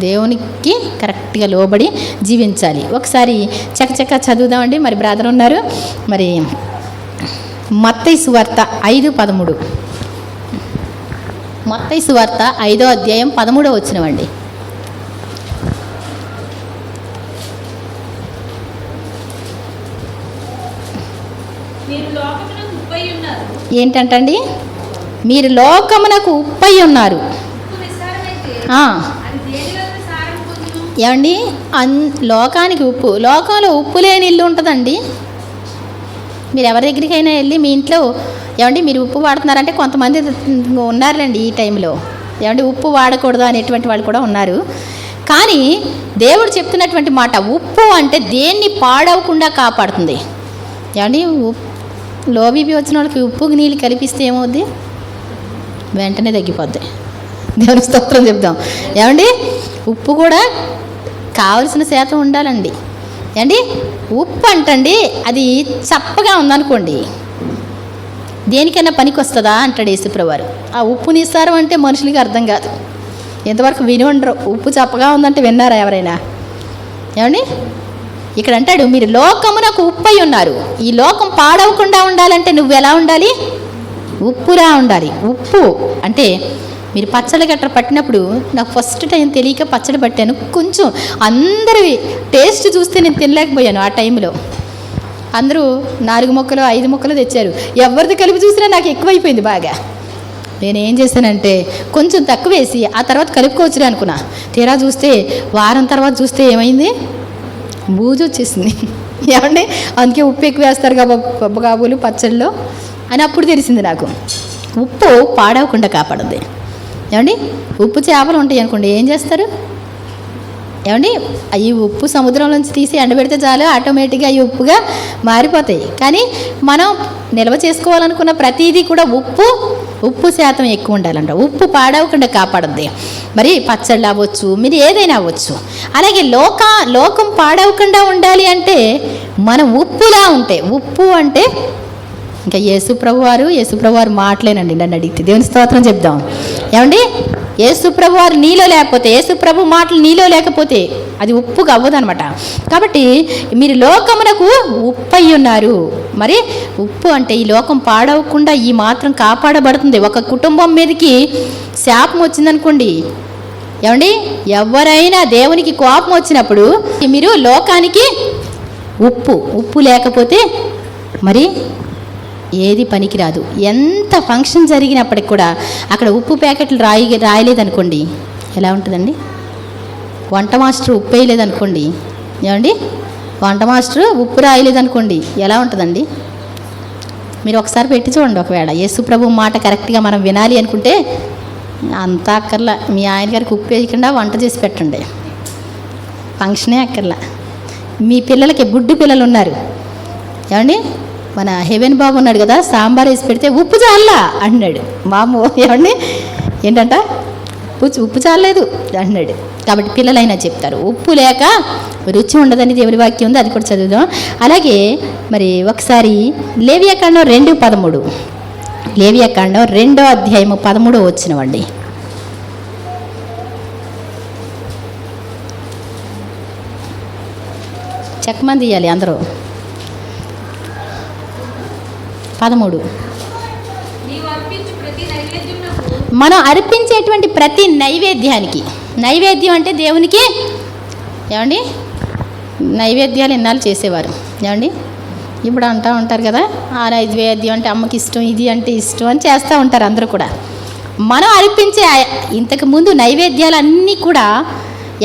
దేవునికి కరెక్ట్గా లోబడి జీవించాలి. ఒకసారి చకచక చదువుదామండి. మరి బ్రదర్ ఉన్నారు, మరి మత్తయి సువార్త 5:13. మత్తయి సువార్త 5వ అధ్యాయం 13వ వచనమండి. ఏంటంటండి? మీరు లోకమునకు ఉప్పై ఉన్నారు. ఏమండి లోకానికి ఉప్పు. లోకంలో ఉప్పు లేని ఇల్లు ఉంటుందండి? మీరు ఎవరి దగ్గరికైనా వెళ్ళి మీ ఇంట్లో ఏమండి మీరు ఉప్పు వాడుతున్నారంటే కొంతమంది ఉన్నారండి ఈ టైంలో, ఏమండి ఉప్పు వాడకూడదు అనేటువంటి వాళ్ళు కూడా ఉన్నారు. కానీ దేవుడు చెప్తున్నటువంటి మాట, ఉప్పు అంటే దేన్ని పాడవకుండా కాపాడుతుంది. ఏమండి లో బీపీ వచ్చిన వాళ్ళకి ఉప్పుకి నీళ్ళు కలిపిస్తే ఏమవుద్ది? వెంటనే తగ్గిపోద్ది. దేవుని స్తోత్రం చెప్దాం. ఏమండి ఉప్పు కూడా కావలసిన శాతం ఉండాలండి. ఏమండి ఉప్పు అంటండి అది చప్పగా ఉందనుకోండి, దేనికైనా పనికి వస్తుందా అంటాడు యేసుప్రభువారు. ఆ ఉప్పు నిస్సారం అంటే మనుషులకి అర్థం కాదు, ఎంతవరకు విని ఉండరు. ఉప్పు చప్పగా ఉందంటే విన్నారా ఎవరైనా? ఏమండి ఇక్కడ అంటాడు, మీరు లోకమునకు ఉప్పై ఉన్నారు. ఈ లోకం పాడవకుండా ఉండాలంటే నువ్వు ఎలా ఉండాలి? ఉప్పులా ఉండాలి. ఉప్పు అంటే మీరు పచ్చడి గట్ర పట్టినప్పుడు, నాకు ఫస్ట్ టైం తెలియక పచ్చడి పట్టాను, కొంచెం అందరి టేస్ట్ చూస్తే నేను తినలేకపోయాను. ఆ టైంలో అందరూ 4 ముక్కలు 5 ముక్కలు తెచ్చారు, ఎవరిది కలిపి చూసినా నాకు ఎక్కువైపోయింది బాగా. నేనేం చేశానంటే కొంచెం తక్కువ వేసి ఆ తర్వాత కలుపుకోవచ్చులే అనుకున్నా. తీరా చూస్తే వారం తర్వాత చూస్తే ఏమైంది? బూజు వచ్చేసింది. ఏమండి అందుకే ఉప్పు ఎక్కువ వేస్తారు కాబోలు పచ్చళ్ళు అని అప్పుడు తెలిసింది నాకు. ఉప్పు పాడవకుండా కాపాడుద్ది. ఏమండి ఉప్పు చేపలు ఉంటాయి అనుకోండి, ఏం చేస్తారు? ఏమండి ఈ ఉప్పు సముద్రం నుంచి తీసి ఎండబెడితే చాలు ఆటోమేటిక్గా ఈ ఉప్పుగా మారిపోతాయి. కానీ మనం నిల్వ చేసుకోవాలనుకున్న ప్రతిదీ కూడా ఉప్పు శాతం ఎక్కువ ఉండాలంట. ఉప్పు పాడవకుండా కాపాడుద్ది. మరి పచ్చళ్ళు అవ్వచ్చు, మీరు ఏదైనా అవ్వచ్చు. అలాగే లోకం పాడవకుండా ఉండాలి అంటే మనం ఉప్పులా ఉంటే, ఉప్పు అంటే ఇంకా యేసుప్రభు వారు మాటలేనండి. నన్ను అడిగితే దేవుని స్తోత్రం చెప్దాం. ఏమండి యేసుప్రభు వారు నీలో లేకపోతే, యేసుప్రభు మాటలు నీలో లేకపోతే అది ఉప్పుగా అవ్వదనమాట. కాబట్టి మీరు లోకమునకు ఉప్పు అయి ఉన్నారు. మరి ఉప్పు అంటే ఈ లోకం పాడవకుండా ఈ మాత్రం కాపాడబడుతుంది. ఒక కుటుంబం మీదకి శాపం వచ్చిందనుకోండి, ఏమండి ఎవరైనా దేవునికి కోపం వచ్చినప్పుడు మీరు లోకానికి ఉప్పు లేకపోతే మరి ఏది పనికిరాదు. ఎంత ఫంక్షన్ జరిగినప్పటికి కూడా అక్కడ ఉప్పు ప్యాకెట్లు రాయలేదనుకోండి ఎలా ఉంటుందండి? వంట మాస్టర్ ఉప్పు వేయలేదనుకోండి, ఏమండి వంట మాస్టర్ ఉప్పు రాయలేదనుకోండి ఎలా ఉంటుందండి? మీరు ఒకసారి పెట్టి చూడండి. ఒకవేళ యేసుప్రభు మాట కరెక్ట్గా మనం వినాలి అనుకుంటే అంతా అక్కర్లా, మీ ఆయన గారికి ఉప్పు వేయకుండా వంట చేసి పెట్టండి, ఫంక్షనే అక్కర్లా. మీ పిల్లలకి గుడ్డు పిల్లలు ఉన్నారు, ఏమండి మన హెవెన్ బాబు ఉన్నాడు కదా, సాంబార్ వేసి పెడితే ఉప్పు చాలా అన్నాడు. మామూ ఏమండి ఏంటంట ఉప్పు చాలలేదు అన్నాడు. కాబట్టి పిల్లలైనా చెప్తారు ఉప్పు లేక రుచి ఉండదని దేవుని వాక్యం ఉంది, అది కూడా చదువుదాం. అలాగే మరి ఒకసారి లేవియాకాండం 2:13, లేవియాకాండం 2వ అధ్యాయము 13వ వచనమండి. చెక్కమంది ఇవ్వాలి అందరూ. 13 మనం అర్పించేటువంటి ప్రతి నైవేద్యం అంటే దేవునికి ఏమండి నైవేద్యాలు ఎన్నాళ్ళు చేసేవారు, ఏమండి ఇప్పుడు అంటూ ఉంటారు కదా ఆ నైవేద్యం అంటే అమ్మకి ఇష్టం, ఇది అంటే ఇష్టం అని చేస్తూ ఉంటారు అందరూ కూడా. మనం అర్పించే ఇంతకుముందు నైవేద్యాలన్నీ కూడా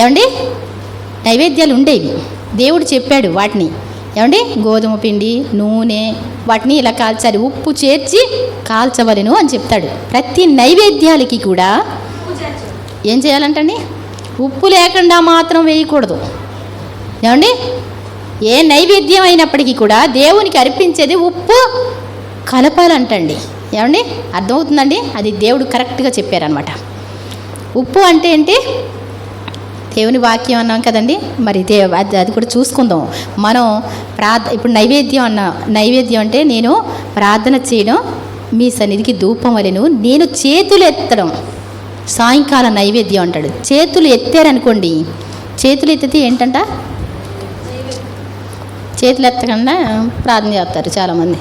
ఏమండి నైవేద్యాలు ఉండేవి. దేవుడు చెప్పాడు వాటిని, ఏమండి గోధుమ పిండి, నూనె వాటిని ఇలా కాల్చాలి, ఉప్పు చేర్చి కాల్చవలెను అని చెప్తాడు. ప్రతి నైవేద్యాలకి కూడా ఏం చేయాలంటండి? ఉప్పు లేకుండా మాత్రం వేయకూడదు. ఏమండి ఏ నైవేద్యం అయినప్పటికీ కూడా దేవునికి అర్పించేది ఉప్పు కలపాలంటండి. ఏమండి అర్థమవుతుందండి? అది దేవుడు కరెక్ట్గా చెప్పారనమాట. ఉప్పు అంటే ఏంటి? దేవుని వాక్యం అన్నాం కదండి, మరి అది కూడా చూసుకుందాం మనం. ఇప్పుడు నైవేద్యం అంటే నేను ప్రార్థన చేయడం, మీ సన్నిధికి ధూపం వలెను, నేను చేతులు ఎత్తడం సాయంకాలం నైవేద్యం అంటాడు. చేతులు ఎత్తారనుకోండి, చేతులు ఎత్తితే ఏంటంట? చేతులు ఎత్తకుండా ప్రార్థన చేస్తారు చాలామంది,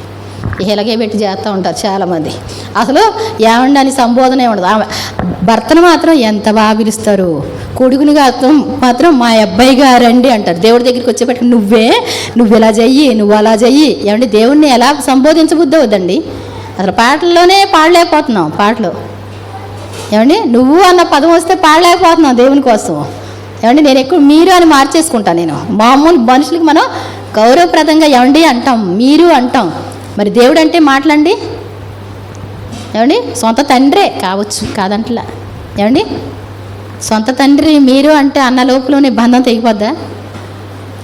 ఇలాగే పెట్టి చేస్తూ ఉంటారు చాలామంది. అసలు ఏమండి అని సంబోధన ఉండదు. భర్తను మాత్రం ఎంత బాగా పిలుస్తారు, కొడుకుని మాత్రం మా అబ్బాయి గారండి అంటారు. దేవుడి దగ్గరికి వచ్చేపటికి నువ్వు ఇలా చెయ్యి, నువ్వు అలా చెయ్యి. ఏమండి దేవుడిని ఎలా సంబోధించబుద్ధి అవుద్దండి? అసలు పాటల్లోనే పాడలేకపోతున్నాం. పాటలు ఏమండి నువ్వు అన్న పదం వస్తే పాడలేకపోతున్నాం దేవుని కోసం. ఏమండి నేను ఎక్కువ మీరు అని మార్చేసుకుంటాను. నేను మామూలు మనుషులకి మనం గౌరవప్రదంగా ఏమండి అంటాం, మీరు అంటాం. మరి దేవుడు అంటే మాటలండి, ఏమండి సొంత తండ్రే కావచ్చు, కాదంటలా. ఏమండి సొంత తండ్రి మీరు అంటే అన్న లోపలనే బంధం తెగిపోద్దా?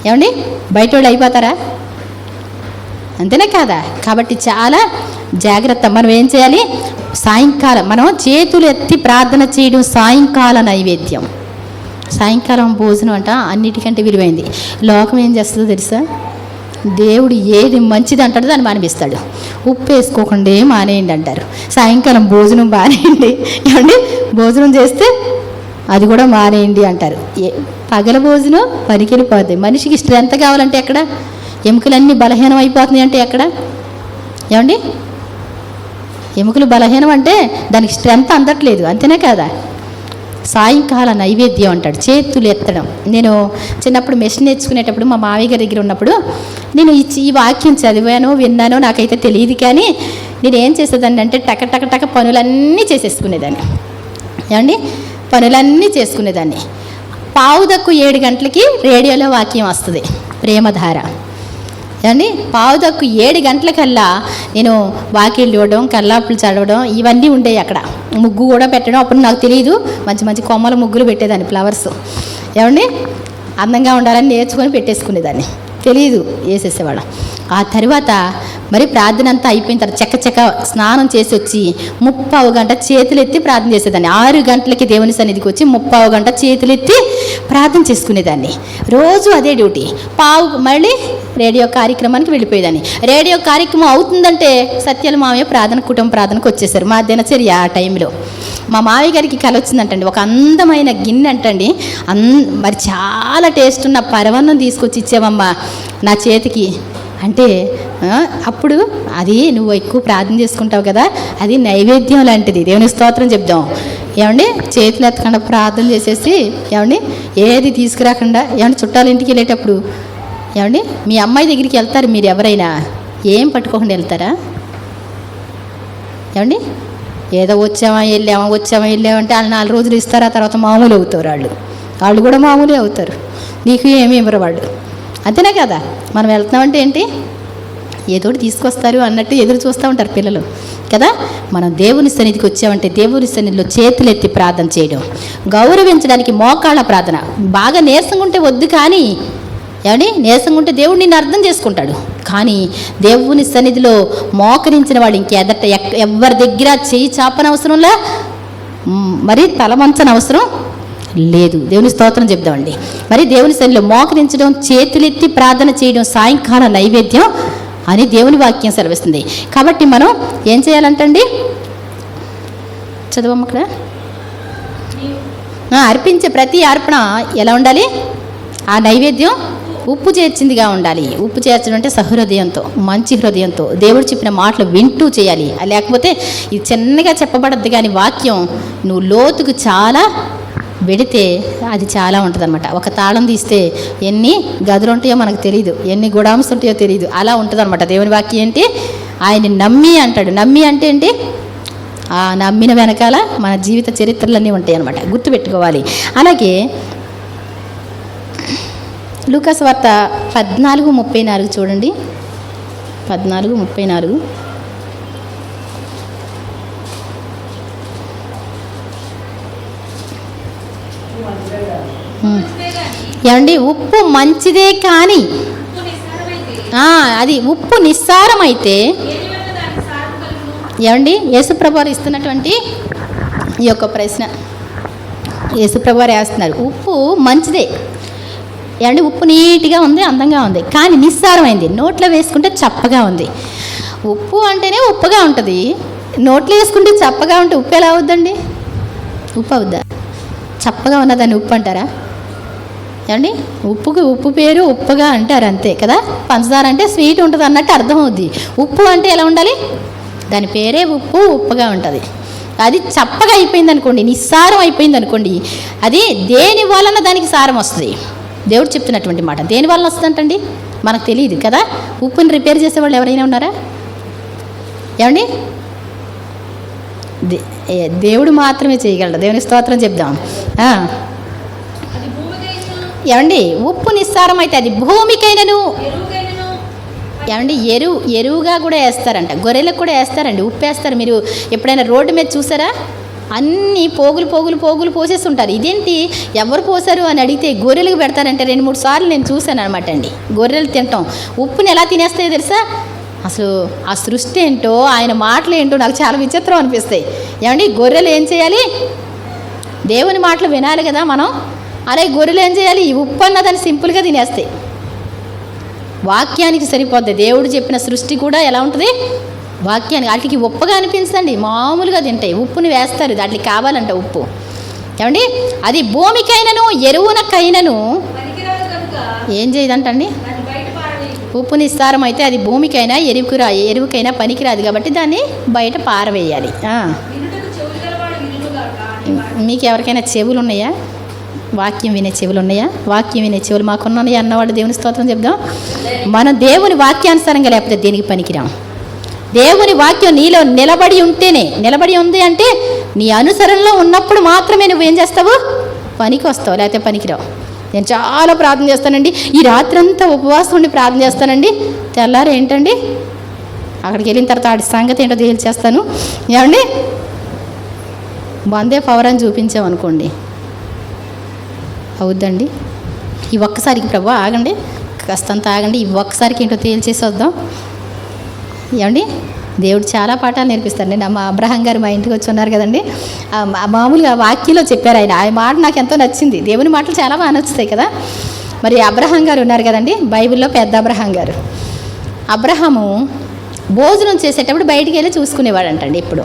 ఏమండి బయట వాళ్ళు అయిపోతారా? అంతేనా కాదా? కాబట్టి చాలా జాగ్రత్త. మనం ఏం చేయాలి? సాయంకాలం మనం చేతులు ఎత్తి ప్రార్థన చేయడం సాయంకాల నైవేద్యం. సాయంకాలం భోజనం అంట అన్నిటికంటే విలువైంది. లోకం ఏం చేస్తుందో తెలుసా? దేవుడు ఏది మంచిది అంటాడో దాన్ని మానిపిస్తాడు. ఉప్పు వేసుకోకుండా మానేయండి అంటారు. సాయంకాలం భోజనం మానేయండి, ఏమండి భోజనం చేస్తే అది కూడా మానేయండి అంటారు. పగల భోజనం పనికిరిపోద్ది. మనిషికి స్ట్రెంత్ కావాలంటే ఎక్కడ? ఎముకలన్నీ బలహీనం అయిపోతున్నాయి అంటే ఎక్కడ? ఏమండి ఎముకలు బలహీనం అంటే దానికి స్ట్రెంత్ అందట్లేదు, అంతేనే కదా? సాయంకాల నైవేద్యం అంటాడు, చేతులు ఎత్తడం. నేను చిన్నప్పుడు మెషిన్ నేర్చుకునేటప్పుడు మా మావయ్య గారి దగ్గర ఉన్నప్పుడు నేను ఈ వాక్యం చదివానో విన్నానో నాకైతే తెలియదు, కానీ నేను ఏం చేసేదాన్ని అంటే టక పనులన్నీ చేసేసుకునేదాన్ని. ఏమండి పనులన్నీ చేసుకునేదాన్ని. 6:45 గంటలకి రేడియోలో వాక్యం వస్తుంది, ప్రేమధార. ఏమండి 6:45 గంటలకల్లా నేను వాకిళ్ళు ఇవ్వడం, కల్లాపులు చదవడం ఇవన్నీ ఉండేవి. అక్కడ ముగ్గు కూడా పెట్టడం. అప్పుడు నాకు తెలియదు, మంచి కొమ్మల ముగ్గులు పెట్టేదాన్ని, ఫ్లవర్స్. ఏమండి అందంగా ఉండాలని నేర్చుకొని పెట్టేసుకునేదాన్ని, తెలియదు వేసేసేవాళ్ళం. ఆ తర్వాత మరి ప్రార్థన అంతా అయిపోయిన తర్వాత చక్క స్నానం చేసి వచ్చి 30 గంట చేతులెత్తి ప్రార్థన చేసేదాన్ని. 6 గంటలకి దేవుని సన్నిధికి వచ్చి 30 గంట చేతులెత్తి ప్రార్థన చేసుకునేదాన్ని. రోజు అదే డ్యూటీ. మళ్ళీ రేడియో కార్యక్రమానికి వెళ్ళిపోయేదాన్ని. రేడియో కార్యక్రమం అవుతుందంటే సత్యాల మామయ్య కుటుంబ ప్రార్థనకు వచ్చేసారు. మా దినచర్య ఆ టైంలో. మా మావయ్య గారికి కల వచ్చిందంటండి, ఒక అందమైన గిన్నె అంటండి, మరి చాలా టేస్ట్ ఉన్న పరవన్నం తీసుకొచ్చి ఇచ్చావమ్మా నా చేతికి అంటే, అప్పుడు అది నువ్వు ఎక్కువ ప్రార్థన చేసుకుంటావు కదా, అది నైవేద్యం లాంటిది, దేవుని స్తోత్రం చెప్దాం. ఏమండి చేతులు ఎత్తకుండా ప్రార్థన చేసేసి ఏమండి ఏది తీసుకురాకుండా ఏమండి చుట్టాల ఇంటికి వెళ్ళేటప్పుడు ఏమండి మీ అమ్మాయి దగ్గరికి వెళ్తారు మీరు ఎవరైనా, ఏం పట్టుకోకుండా వెళ్తారా? ఏమండి ఏదో వచ్చామా వెళ్ళామంటే వాళ్ళు 4 రోజులు ఇస్తారు, ఆ తర్వాత మామూలు అవుతారు. వాళ్ళు కూడా మామూలే అవుతారు, నీకు ఏమి ఇవ్వరు వాళ్ళు. అంతేనే కదా, మనం వెళ్తున్నామంటే ఏంటి ఏదోటి తీసుకొస్తారు అన్నట్టు ఎదురు చూస్తూ ఉంటారు పిల్లలు కదా. మనం దేవుని సన్నిధికి వచ్చామంటే దేవుని సన్నిధిలో చేతులెత్తి ప్రార్థన చేయడం, గౌరవించడానికి మోకాళ్ళ ప్రార్థన. బాగా నీరసంగా ఉంటే వద్దు, కానీ ఏమండి నీరసంగా ఉంటే దేవుడు నిన్ను అర్థం చేసుకుంటాడు. కానీ దేవుని సన్నిధిలో మోకరించిన వాడు ఇంకెదట ఎవరి దగ్గర చేయి చాపనవసరంలా, మరి తలమంచని అవసరం లేదు. దేవుని స్తోత్రం చెప్దామండి. మరి దేవుని సన్నిధిలో మోకరించడం, చేతులెత్తి ప్రార్థన చేయడం సాయంకాల నైవేద్యం అని దేవుని వాక్యం సెలవిస్తుంది. కాబట్టి మనం ఏం చేయాలంటండి, చదవమ్మ అక్కడ, అర్పించే ప్రతి అర్పణ ఎలా ఉండాలి? ఆ నైవేద్యం ఉప్పు చేర్చిందిగా ఉండాలి. ఉప్పు చేర్చడం అంటే సహృదయంతో, మంచి హృదయంతో దేవుడు చెప్పిన మాటలు వింటూ చేయాలి. లేకపోతే ఇది చిన్నగా చెప్పబడద్దు, కానీ వాక్యం నువ్వు లోతుకు చాలా వెడితే అది చాలా ఉంటుంది అనమాట. ఒక తాళం తీస్తే ఎన్ని గదులు ఉంటాయో మనకు తెలియదు, ఎన్ని గుడాంస్ ఉంటాయో తెలియదు, అలా ఉంటుంది అనమాట. దేవుని వాక్యం ఏంటి? ఆయన నమ్మి అంటాడు. నమ్మి అంటే ఏంటి? ఆ నమ్మిన వెనకాల మన జీవిత చరిత్రలన్నీ ఉంటాయి అనమాట, గుర్తుపెట్టుకోవాలి. అలాగే లూకాసు వార్త 14:34 చూడండి. 14:34. ఏమండి ఉప్పు మంచిదే, కానీ అది ఉప్పు నిస్సారమైతే ఏమండి యేసుప్రభువారు ఇస్తున్నటువంటి ఈ యొక్క ప్రశ్న యేసుప్రభువారు వేస్తున్నారు. ఉప్పు మంచిదే ఏమండి, ఉప్పు నీట్గా ఉంది, అందంగా ఉంది, కానీ నిస్సారమైంది, నోట్లో వేసుకుంటే చప్పగా ఉంది. ఉప్పు అంటేనే ఉప్పుగా ఉంటుంది, నోట్లో వేసుకుంటే చప్పగా ఉంటే ఉప్పు ఎలా అవుద్దండి? ఉప్పు అవుద్దా? చప్పగా ఉన్నదాన్ని ఉప్పు అంటారా? ఏమండి ఉప్పు పేరు ఉప్పుగా అంటారు అంతే కదా. పంచదార అంటే స్వీట్ ఉంటుంది అన్నట్టు అర్థం అవుద్ది. ఉప్పు అంటే ఎలా ఉండాలి? దాని పేరే ఉప్పుగా ఉంటుంది. అది చప్పగా అయిపోయింది అనుకోండి, నిస్సారం అయిపోయింది అనుకోండి, అది దేని వలన దానికి సారం వస్తుంది? దేవుడు చెప్తున్నటువంటి మాట దేని వలన వస్తుందంటండి మనకు తెలియదు కదా. ఉప్పుని రిపేర్ చేసేవాళ్ళు ఎవరైనా ఉన్నారా? ఏమండి దేవుడు మాత్రమే చేయగలడు. దేవుని స్తోత్రం చెప్దాం. ఏమండి ఉప్పు నిస్సారం అయితే అది భూమికైనను, ఏమండి ఎరువుగా కూడా వేస్తారంట, గొర్రెలకు కూడా వేస్తారండి, ఉప్పు వేస్తారు. మీరు ఎప్పుడైనా రోడ్డు మీద చూసారా? అన్నీ పోగులు పోసేస్తుంటారు. ఇదేంటి ఎవరు పోసారు అని అడిగితే గొర్రెలకు పెడతారంటే 2-3 సార్లు నేను చూశాను అనమాట అండి. గొర్రెలు తింటాం ఉప్పుని ఎలా తినేస్తాయో తెలుసా? అసలు ఆ సృష్టి ఏంటో, ఆయన మాటలు ఏంటో నాకు చాలా విచిత్రం అనిపిస్తాయి. ఏమండి గొర్రెలు ఏం చేయాలి? దేవుని మాటలు వినాలి కదా మనం. అరే గొర్రెలు ఏం చేయాలి? ఈ ఉప్పు అన్నదాన్ని సింపుల్గా తినేస్తాయి. వాక్యానికి సరిపోద్ది. దేవుడు చెప్పిన సృష్టి కూడా ఎలా ఉంటుంది? వాక్యానికి. వాటికి ఉప్పుగా అనిపించండి, మామూలుగా తింటాయి. ఉప్పుని వేస్తారు, దాంట్లో కావాలంట ఉప్పు. ఏమండి అది భూమికైనను ఎరువునకైనను ఏం చేయదంటండి. ఉప్పు నిస్సారం అయితే అది భూమికైనా ఎరువుకైనా పనికిరాదు, కాబట్టి దాన్ని బయట పారవేయాలి. మీకు ఎవరికైనా చెవులు ఉన్నాయా? వాక్యం వినే చెవులు ఉన్నాయా? వాక్యం వినే చెవులు మాకున్నాయి అన్నవాడు దేవుని స్తోత్రం చెప్దాం. మనం దేవుని వాక్యానుసారంగా లేకపోతే దేనికి పనికిరాం. దేవుని వాక్యం నీలో నిలబడి ఉంది అంటే నీ అనుసరణలో ఉన్నప్పుడు మాత్రమే నువ్వేం చేస్తావు? పనికి వస్తావు, లేకపోతే పనికిరావు. నేను చాలా ప్రార్థన చేస్తానండి, ఈ రాత్రంతా ఉపవాసం ఉండి ప్రార్థన చేస్తానండి, తెల్లారు ఏంటండి అక్కడికి వెళ్ళిన తర్వాత ఆడి సంగతి ఏంటో తేల్చేస్తాను. ఏమండి వందే పవర్ అని చూపించామనుకోండి, అవుద్దండి. ఈ ఒక్కసారికి ప్రభు ఆగండి, కాస్తంత ఆగండి, ఈ ఒక్కసారికి ఏంటో తేల్చేసి వద్దాం. ఏమండి, దేవుడు చాలా పాఠాలు నేర్పిస్తారండి. మా అబ్రహాం గారు మా ఇంటికి వచ్చి ఉన్నారు కదండి, మామూలుగా వాక్యంలో చెప్పారు ఆయన. ఆ మాట నాకు ఎంతో నచ్చింది. దేవుని మాటలు చాలా బాగా నచ్చుతాయి కదా. మరి అబ్రహాం గారు ఉన్నారు కదండి, బైబిల్లో పెద్ద అబ్రహాం గారు. అబ్రహాము భోజనం చేసేటప్పుడు బయటికి వెళ్ళి చూసుకునేవాడంటండి. ఇప్పుడు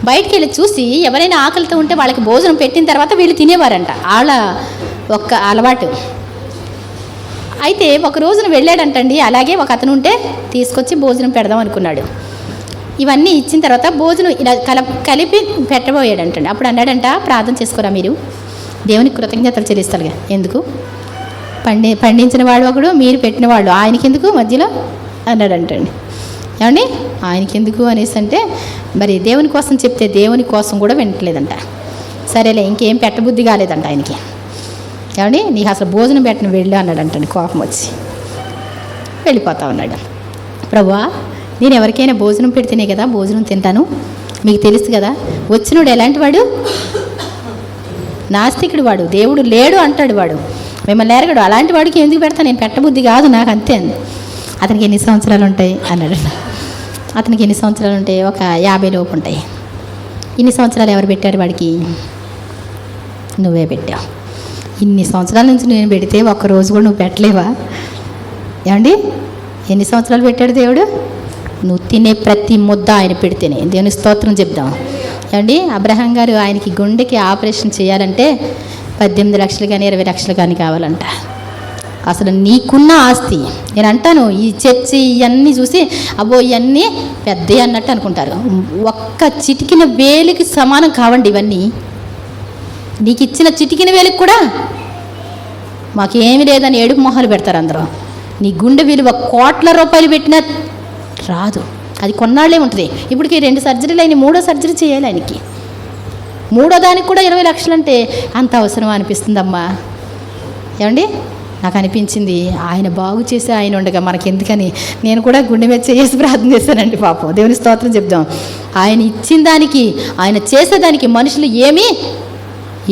బయటికి వెళ్ళి చూసి ఎవరైనా ఆకలితో ఉంటే వాళ్ళకి భోజనం పెట్టిన తర్వాత వీళ్ళు తినేవారంట. వాళ్ళ ఒక్క అలవాటు. అయితే ఒక రోజున వెళ్ళాడంటండి, అలాగే ఒక అతను ఉంటే తీసుకొచ్చి భోజనం పెడదాం అనుకున్నాడు. ఇవన్నీ ఇచ్చిన తర్వాత భోజనం ఇలా కలిపి పెట్టబోయాడంటండి. అప్పుడు అన్నాడంట, ప్రార్థన చేసుకోరా మీరు, దేవునికి కృతజ్ఞతలు చెల్లిస్తారుగా. ఎందుకు? పండించిన వాడు ఒకడు, మీరు పెట్టిన వాళ్ళు, ఆయనకెందుకు మధ్యలో అన్నాడంటండి. ఏమండి, ఆయనకెందుకు అనేసి అంటే, మరి దేవుని కోసం చెప్తే దేవుని కోసం కూడా వినట్లేదంట. సరేలే, ఇంకేం పెట్టబుద్ధి కాలేదంట ఆయనకి. ఏమండి, నీకు అసలు భోజనం పెట్టిన వెళ్ళు అన్నాడంటండి. కోపం వచ్చి వెళ్ళిపోతా ఉన్నాడు. ప్రభువా, నేను ఎవరికైనా భోజనం పెడితేనే కదా భోజనం తింటాను, మీకు తెలుసు కదా. వచ్చినోడు ఎలాంటి వాడు? నాస్తికుడు వాడు, దేవుడు లేడు అంటాడు వాడు, మిమ్మల్ని ఎరగడు. అలాంటి వాడికి ఎందుకు పెడతా, నేను పెట్టబుద్ధి కాదు నాకు, అంతే అంది. అతనికి ఎన్ని సంవత్సరాలు ఉంటాయి అన్నాడు. అతనికి ఎన్ని సంవత్సరాలు ఉంటాయి? ఒక 50 లోపు ఉంటాయి. ఇన్ని సంవత్సరాలు ఎవరు పెట్టారు వాడికి? నువ్వే పెట్టావు. ఇన్ని సంవత్సరాల నుంచి నేను పెడితే ఒక్కరోజు కూడా నువ్వు పెట్టలేవా? ఏమండి, ఎన్ని సంవత్సరాలు పెట్టాడు దేవుడు? నువ్వు తినే ప్రతి ముద్ద ఆయన పెడితేనే. దేవుని స్తోత్రం చెప్దాం. ఏమండి, అబ్రహాం గారు ఆయనకి గుండెకి ఆపరేషన్ చేయాలంటే 18 లక్షలు కానీ 20 లక్షలు కానీ కావాలంట. అసలు నీకున్న ఆస్తి, నేను అంటాను, ఈ చర్చి ఇవన్నీ చూసి అబ్బో ఇవన్నీ పెద్దవి అన్నట్టు అనుకుంటారు. ఒక్క చిటికిన వేలికి సమానం కావండి ఇవన్నీ. నీకు ఇచ్చిన చిటికిన వేలికి కూడా మాకేమీ లేదని ఏడుపు మొహాలు పెడతారు అందరూ. నీ గుండె విలువ కోట్ల రూపాయలు పెట్టినా రాదు, అది కొన్నాళ్ళే ఉంటుంది. ఇప్పటికి 2 సర్జరీలు అయినాయి, 3వ సర్జరీ చేయాలి ఆయనకి. 3వ దానికి కూడా 20 లక్షలు అంటే అంత అవసరం అనిపిస్తుందమ్మా. ఏమండి, నాకు అనిపించింది ఆయన బాగు చేసి ఆయన ఉండగా మనకెందుకని నేను కూడా గుండె మీద చేసి ప్రార్థన చేశానండి. పాపం, దేవుని స్తోత్రం చెప్దాం. ఆయన ఇచ్చిన దానికి, ఆయన చేసేదానికి మనుషులు ఏమీ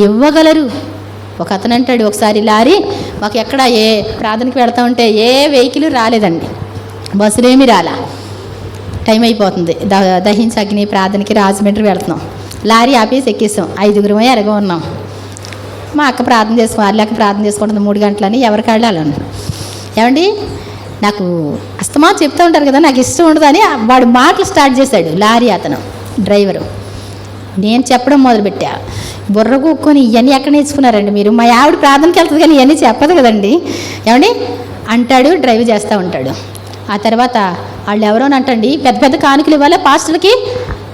ఇవ్వగలరు. ఒక అతను అంటాడు, ఒకసారి లారీ మాకు ఎక్కడ ఏ ప్రార్థనకి వెళ్తా ఉంటే ఏ వెహికల్ రాలేదండి, బస్సులు ఏమీ రాలా. టైం అయిపోతుంది, దహించి అగ్ని ప్రార్థనకి రాజమండ్రి వెళ్తున్నాం. లారీ ఆపేసి ఎక్కేసాం, 5గురు ఎరగ ఉన్నాం. మా అక్క ప్రార్థన చేసుకో, అల్లెక్క ప్రార్థన చేసుకుంటుంది 3 గంటలని, ఎవరికి వెళ్ళాలని. ఏమండి, నాకు అస్తమా చెప్తూ ఉంటారు కదా, నాకు ఇష్టం ఉండదు అని వాడు మాటలు స్టార్ట్ చేశాడు. లారీ అతను డ్రైవరు. నేను చెప్పడం మొదలుపెట్టా, బుర్ర కూక్కొని ఇవన్నీ ఎక్కడ నేర్చుకున్నారండి మీరు? మా ఆవిడ ప్రార్థనకి వెళ్తుంది కానీ ఇవన్నీ చెప్పదు కదండి. ఏమండి అంటాడు, డ్రైవ్ చేస్తూ ఉంటాడు. ఆ తర్వాత వాళ్ళు ఎవరోనంటండి, పెద్ద పెద్ద కానుకలు ఇవ్వాలి పాస్టర్లకి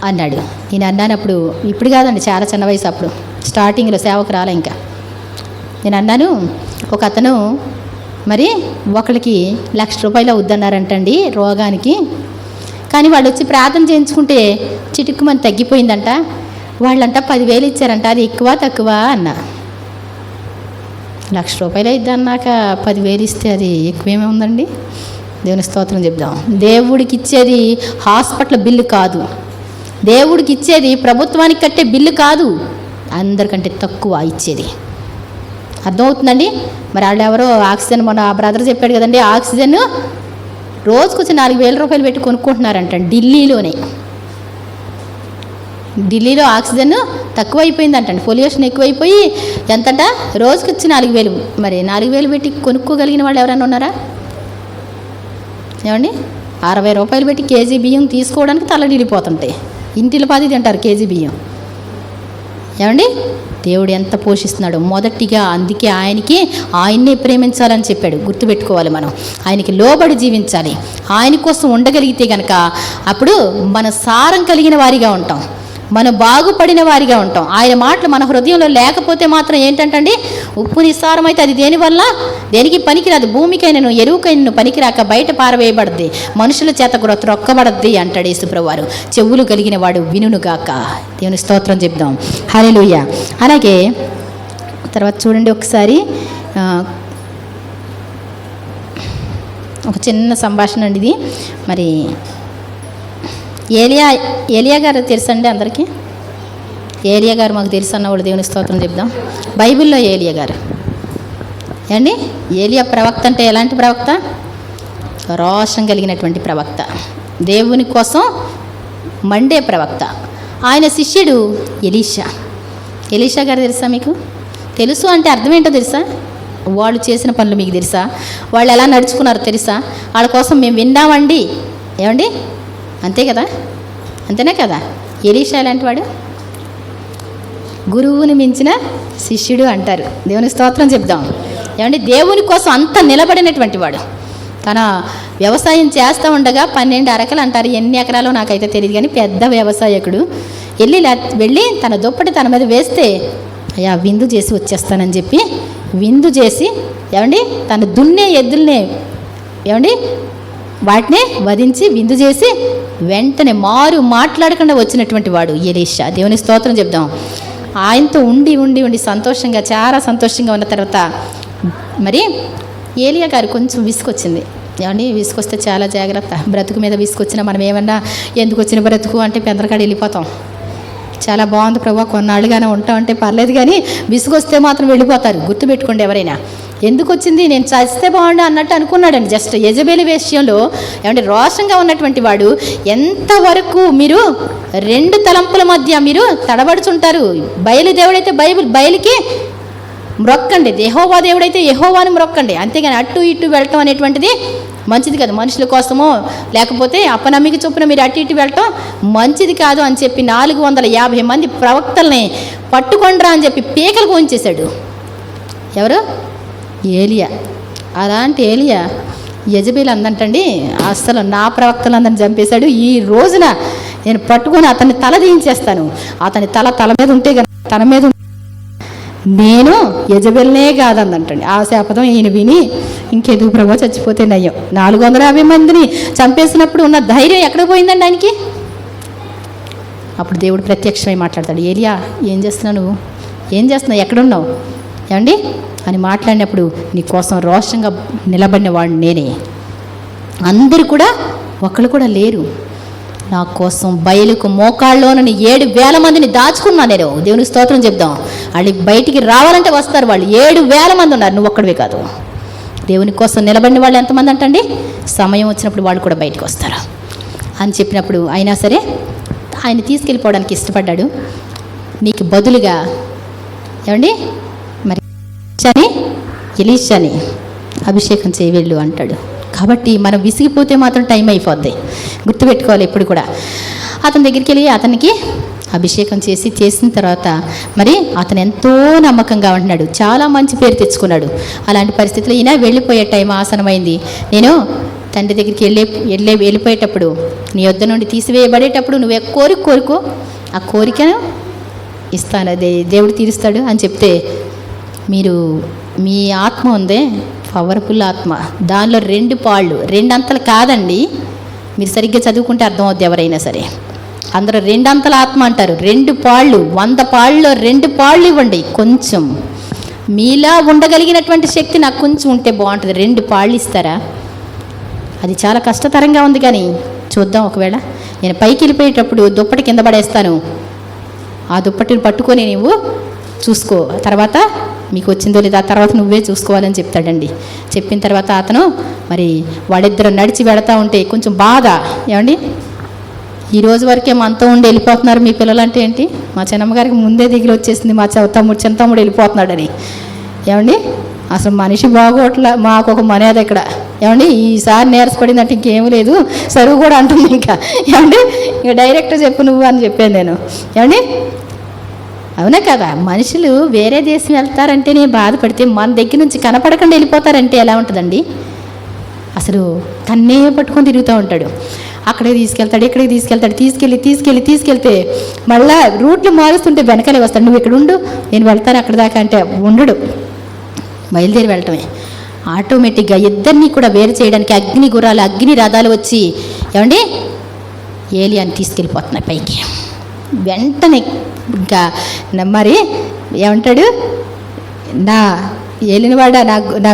అన్నాడు. నేను అన్నాను అప్పుడు, ఇప్పుడు కాదండి, చాలా చిన్న వయసు అప్పుడు, స్టార్టింగ్లో సేవకు రాలే ఇంకా. నేను అన్నాను, ఒక అతను మరి ఒకరికి ₹1,00,000 అవుద్దన్నారంటండి రోగానికి. కానీ వాళ్ళు వచ్చి ప్రార్థన చేయించుకుంటే చిటుక్కుమని తగ్గిపోయిందంట. వాళ్ళంట 10,000 ఇచ్చారంట, అది ఎక్కువ తక్కువ అన్న. ₹1,00,000 ఇద్దన్నాక 10,000 ఇస్తే అది ఎక్కువేమీ ఉందండి. దేవుని స్తోత్రం చెప్దాం. దేవుడికి ఇచ్చేది హాస్పిటల్ బిల్లు కాదు, దేవుడికి ఇచ్చేది ప్రభుత్వానికి కట్టే బిల్లు కాదు, అందరికంటే తక్కువ ఇచ్చేది. అర్థమవుతుందండి? మరి వాళ్ళు ఎవరో ఆక్సిజన్, మన బ్రదర్ చెప్పాడు కదండి, ఆక్సిజన్ రోజుకొచ్చి ₹4,000 పెట్టి కొనుక్కుంటున్నారంట ఢిల్లీలోనే. ఢిల్లీలో ఆక్సిజన్ తక్కువ అయిపోయిందంటండి, పొల్యూషన్ ఎక్కువైపోయి ఎంతంట రోజుకొచ్చి 4,000. మరి 4,000 పెట్టి కొనుక్కోగలిగిన వాళ్ళు ఎవరైనా ఉన్నారా? ఏమండి, ₹60 పెట్టి కేజీ బియ్యం తీసుకోవడానికి తలడిల్లిపోతుంటాయి. ఇంటిలో 10 తింటారు కేజీ బియ్యం. ఏమండి, దేవుడు ఎంత పోషిస్తున్నాడు. మొదటిగా అందుకే ఆయన్నే ప్రేమించాలని చెప్పాడు. గుర్తుపెట్టుకోవాలి, మనం ఆయనకి లోబడి జీవించాలి. ఆయన కోసం ఉండగలిగితే కనుక అప్పుడు మన సారం కలిగిన వారిగా ఉంటాం, మనం బాగుపడిన వారిగా ఉంటాం. ఆయన మాటలు మన హృదయంలో లేకపోతే మాత్రం ఏంటంటండి, ఉప్పు నిస్సారం అయితే అది దేనికి పనికిరాదు. భూమికైనను ఎరువుకైనను పనికిరాక బయట పారవేయబడద్ది, మనుషుల చేత కూడా త్రొక్కబడద్ది అంటాడు యేసుప్రభువారు. చెవులు కలిగిన వాడు వినుగాక. దేవుని స్తోత్రం చెప్దాం. హల్లెలూయా. అలాగే తర్వాత చూడండి ఒకసారి ఒక చిన్న సంభాషణ అండి ఇది. మరి ఏలియా గారు తెలుసండి అందరికీ? ఏలియా గారు మాకు తెలుసు అన్నవాళ్ళు దేవుని స్తోత్రం చెప్దాం. బైబిల్లో ఏలియా గారు ఏమండి, ఏలియా ప్రవక్త అంటే ఎలాంటి ప్రవక్త? రోషం కలిగినటువంటి ప్రవక్త, దేవుని కోసం మండే ప్రవక్త. ఆయన శిష్యుడు ఎలీషా. ఎలీషా గారు తెలుసా మీకు? తెలుసు అంటే అర్థం ఏంటో తెలుసా? వాళ్ళు చేసిన పనులు మీకు తెలుసా? వాళ్ళు ఎలా నడుచుకున్నారో తెలుసా? వాళ్ళ కోసం మేము విన్నామండి. ఏమండి, అంతే కదా, అంతేనే కదా. ఎలీషా ఎలాంటి వాడు? గురువుని మించిన శిష్యుడు అంటారు. దేవుని స్తోత్రం చెప్దాం. ఏమండి, దేవుని కోసం అంత నిలబడినటువంటి వాడు. తన వ్యవసాయం చేస్తూ ఉండగా 12 అరకలు అంటారు, ఎన్ని ఎకరాలో నాకైతే తెలియదు, కానీ పెద్ద వ్యవసాయకుడు వెళ్ళి తన దుప్పటి తన మీద వేస్తే అయ్యా విందు చేసి వచ్చేస్తానని చెప్పి విందు చేసి, ఏమండి, తన దున్నే ఎద్దుల్నే ఏమండి వాటిని వధించి విందు చేసి వెంటనే మాట్లాడకుండా వచ్చినటువంటి వాడు ఎలీషా. దేవుని స్తోత్రం చెప్దాం. ఆయనతో ఉండి సంతోషంగా, చాలా సంతోషంగా ఉన్న తర్వాత మరి ఏలియా గారు కొంచెం విసుకొచ్చింది. ఏమండి, విసుకొస్తే చాలా జాగ్రత్త. బ్రతుకు మీద విసుకొచ్చినా మనం ఏమన్నా ఎందుకు వచ్చిన బ్రతుకు అంటే పెందలకాడ వెళ్ళిపోతాం. చాలా బాగుంది ప్రభా, కొన్నాళ్ళుగానే ఉంటామంటే పర్లేదు, కానీ విసుగొస్తే మాత్రం వెళ్ళిపోతారు. గుర్తుపెట్టుకోండి ఎవరైనా. ఎందుకు వచ్చింది, నేను చస్తే బాగుండు అన్నట్టు అనుకున్నాడండి. జస్ట్ యెజబెలు విషయంలో ఏమంటే రోషంగా ఉన్నటువంటి వాడు. ఎంతవరకు మీరు 2 తలంపుల మధ్య మీరు తడబడుచుంటారు. బయలుదేవుడైతే బయలుకి మ్రొక్కండి, యెహోవా దేవుడైతే యెహోవాని మ్రొక్కండి. అంతేగాని అటు ఇటు వెళ్ళటం అనేటువంటిది మంచిది కాదు. మనుషుల కోసమో లేకపోతే అపనమ్మిక చొప్పున మీరు అటు ఇటు వెళ్ళటం మంచిది కాదు అని చెప్పి 450 మంది ప్రవక్తల్ని పట్టుకొండ్రా అని చెప్పి పీకలు కోయించేశాడు. ఎవరు? ఏలియా. అలాంటి ఏలియా యెజబెలు అందంటండి, అస్సలు నా ప్రవక్తలందరిని చంపేశాడు, ఈ రోజున నేను పట్టుకొని అతన్ని తల దించేస్తాను. అతని తల మీద ఉంటే తన మీద నేను యెజబెల్నే కాదందంటండి. ఆ శాపదం ఈయన విని ఇంకెందుకు ప్రభు చచ్చిపోతే నయ్యం. 450 మందిని చంపేసినప్పుడు ఉన్న ధైర్యం ఎక్కడ పోయిందండి ఆయనకి? అప్పుడు దేవుడు ప్రత్యక్షమై మాట్లాడతాడు, ఏలియా ఏం చేస్తున్నావు, నువ్వు ఏం చేస్తున్నావు, ఎక్కడున్నావు ఏమండి అని మాట్లాడినప్పుడు నీ కోసం రోషంగా నిలబడిన వాడు నేనే. అందరూ కూడా ఒకళ్ళు కూడా లేరు. నా కోసం బయలుకు మోకాళ్ళలోనని 7,000 మందిని దాచుకున్నా నేను. దేవునికి స్తోత్రం చెప్దాం. వాళ్ళు బయటికి రావాలంటే వస్తారు. వాళ్ళు 7,000 మంది ఉన్నారు, నువ్వు ఒక్కడివే కాదు. దేవుని కోసం నిలబడిన వాళ్ళు ఎంతమంది అంటండి? సమయం వచ్చినప్పుడు వాళ్ళు కూడా బయటకు వస్తారు అని చెప్పినప్పుడు అయినా సరే ఆయన తీసుకెళ్ళిపోవడానికి ఇష్టపడ్డాడు. నీకు బదులుగా ఏమండి మరి ఎలీషాని అభిషేకం చేయవెళ్ళు అంటాడు. కాబట్టి మనం విసిగిపోతే మాత్రం టైం అయిపోద్ది, గుర్తుపెట్టుకోవాలి ఎప్పుడు కూడా. అతని దగ్గరికి వెళ్ళి అతనికి అభిషేకం చేసిన తర్వాత మరి అతను ఎంతో నమ్మకంగా ఉంటున్నాడు, చాలా మంచి పేరు తెచ్చుకున్నాడు. అలాంటి పరిస్థితుల్లో ఈయన వెళ్ళిపోయే టైం ఆసనమైంది. నేను తండ్రి దగ్గరికి వెళ్ళిపోయేటప్పుడు నీ యొద్ద నుండి తీసివేయబడేటప్పుడు నువ్వే కోరుకో, ఆ కోరికను ఇస్తాను, అదే దేవుడు తీరుస్తాడు అని చెప్తే, మీరు మీ ఆత్మ ఉందే పవర్ఫుల్ ఆత్మ, దానిలో 2 పాళ్ళు, 2 అంతలు కాదండి. మీరు సరిగ్గా చదువుకుంటే అర్థమవుద్ది ఎవరైనా సరే. అందరూ 2 అంతల ఆత్మ అంటారు. 2 పాళ్ళు, 100 పాళ్ళలో 2 పాళ్ళు ఇవ్వండి. కొంచెం మీలా ఉండగలిగినటువంటి శక్తి నాకు కొంచెం ఉంటే బాగుంటుంది. 2 పాళ్ళు ఇస్తారా? అది చాలా కష్టతరంగా ఉంది, కానీ చూద్దాం. ఒకవేళ నేను పైకి వెళ్ళిపోయేటప్పుడు దుప్పటి కింద పడేస్తాను, ఆ దుప్పటిని పట్టుకొని నువ్వు చూసుకో, తర్వాత మీకు వచ్చిందో లేదా తర్వాత నువ్వే చూసుకోవాలని చెప్తాడండి. చెప్పిన తర్వాత అతను మరి వాళ్ళిద్దరు నడిచి వెళతా ఉంటే కొంచెం బాధ. ఏమండి, ఈ రోజు వరకే మనతో ఉండి వెళ్ళిపోతున్నారు మీ పిల్లలు అంటే ఏంటి? మా చిన్నమ్మగారికి ముందే దిగులు వచ్చేసింది మా చిన్న తమ్ముడు వెళ్ళిపోతున్నాడని. ఏమండి, అసలు మనిషి బాగోట్ల, మాకు ఒక మర్యాద ఇక్కడ. ఏమండి, ఈసారి నీరసపడిందంటే ఇంకేమీ లేదు, సరువు కూడా అంటుంది. ఇంకా ఏమండి, ఇక డైరెక్ట్ చెప్పు నువ్వు అని చెప్పాను నేను. ఏమండి, అవునా కదా? మనుషులు వేరే దేశం వెళ్తారంటేనే బాధపడితే మన దగ్గర నుంచి కనపడకుండా వెళ్ళిపోతారంటే ఎలా ఉంటుందండి? అసలు కన్నే పట్టుకొని తిరుగుతూ ఉంటాడు. అక్కడికి తీసుకెళ్తాడు, ఇక్కడికి తీసుకెళ్తాడు, తీసుకెళ్తే మళ్ళీ రూట్లు మారుస్తుంటే వెనకాలే వస్తాడు. నువ్వు ఇక్కడ ఉండు, నేను వెళ్తాను అక్కడ దాకా అంటే ఉండడు, బయలుదేరి వెళ్ళటమే. ఆటోమేటిక్గా ఇద్దరిని కూడా వేరు చేయడానికి అగ్ని గుర్రాలు, అగ్ని రథాలు వచ్చి ఏమండి ఏలియాని తీసుకెళ్ళిపోతున్నాయి పైకి. వెంటనే ఇంకా మరి ఏమంటాడు, నా ఏలినవాడ నా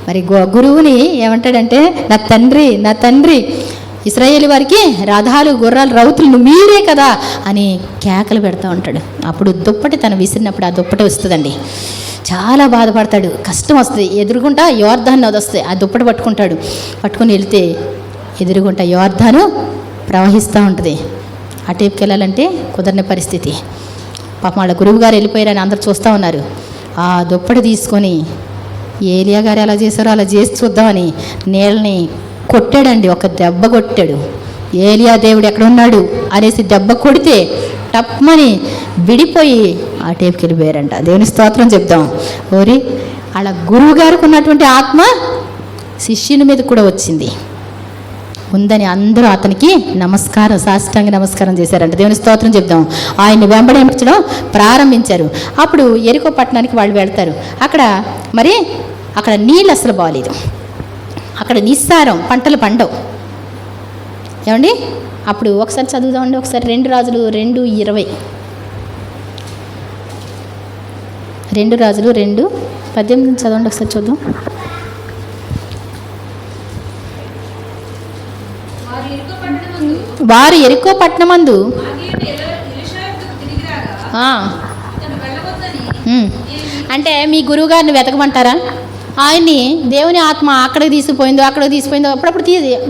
మరి గురువుని ఏమంటాడంటే, నా తండ్రి ఇశ్రాయేలు వారికి రథాలు గుర్రాలు రౌతులు మీరే కదా అని కేకలు పెడతా ఉంటాడు. అప్పుడు దుప్పటి తను విసిరినప్పుడు ఆ దుప్పటి వస్తుందండి. చాలా బాధపడతాడు, కష్టం వస్తుంది. ఎదురుగుంటా యోర్దాను నది వస్తుంది, ఆ దుప్పటి పట్టుకొని వెళ్తే ఎదురుగుంటా యోర్దాను ప్రవహిస్తూ ఉంటుంది. అటేపుకి వెళ్ళాలంటే కుదరని పరిస్థితి. పాపం వాళ్ళ గురువు గారు వెళ్ళిపోయారని అందరు చూస్తూ ఉన్నారు. ఆ దుప్పటి తీసుకొని ఏలియా గారు ఎలా చేశారో అలా చేసి చూద్దామని నీళ్ళని కొట్టాడండి. ఒక దెబ్బ కొట్టాడు. ఏలియా దేవుడు ఎక్కడ ఉన్నాడు అనేసి దెబ్బ కొడితే టప్మని విడిపోయి ఆ టేపుకి వెళ్ళిపోయారంట. దేవుని స్తోత్రం చెప్దాం. ఓరి వాళ్ళ గురువు గారికి ఉన్నటువంటి ఆత్మ శిష్యుని మీద కూడా వచ్చింది ఉందని అందరూ అతనికి సాష్టాంగ నమస్కారం చేశారంట. దేవుని స్తోత్రం చెప్దాం. ఆయన్ని వెంబడించడం ప్రారంభించారు. అప్పుడు యెరికో పట్టణానికి వాళ్ళు వెళ్తారు. అక్కడ నీళ్ళు అసలు బాగలేదు, అక్కడ నిస్సారం, పంటలు పండవు. ఏమండి అప్పుడు ఒకసారి చదువుదామండి, ఒకసారి 2 రాజులు 2:20. 2 రాజులు 2:18 చదవండి ఒకసారి చూద్దాం. వారు యెరికో పట్టణమందు అంటే మీ గురువుగారిని వెతకమంటారా? ఆయన్ని దేవుని ఆత్మ అక్కడికి తీసుకుపోయిందో అప్పుడప్పుడు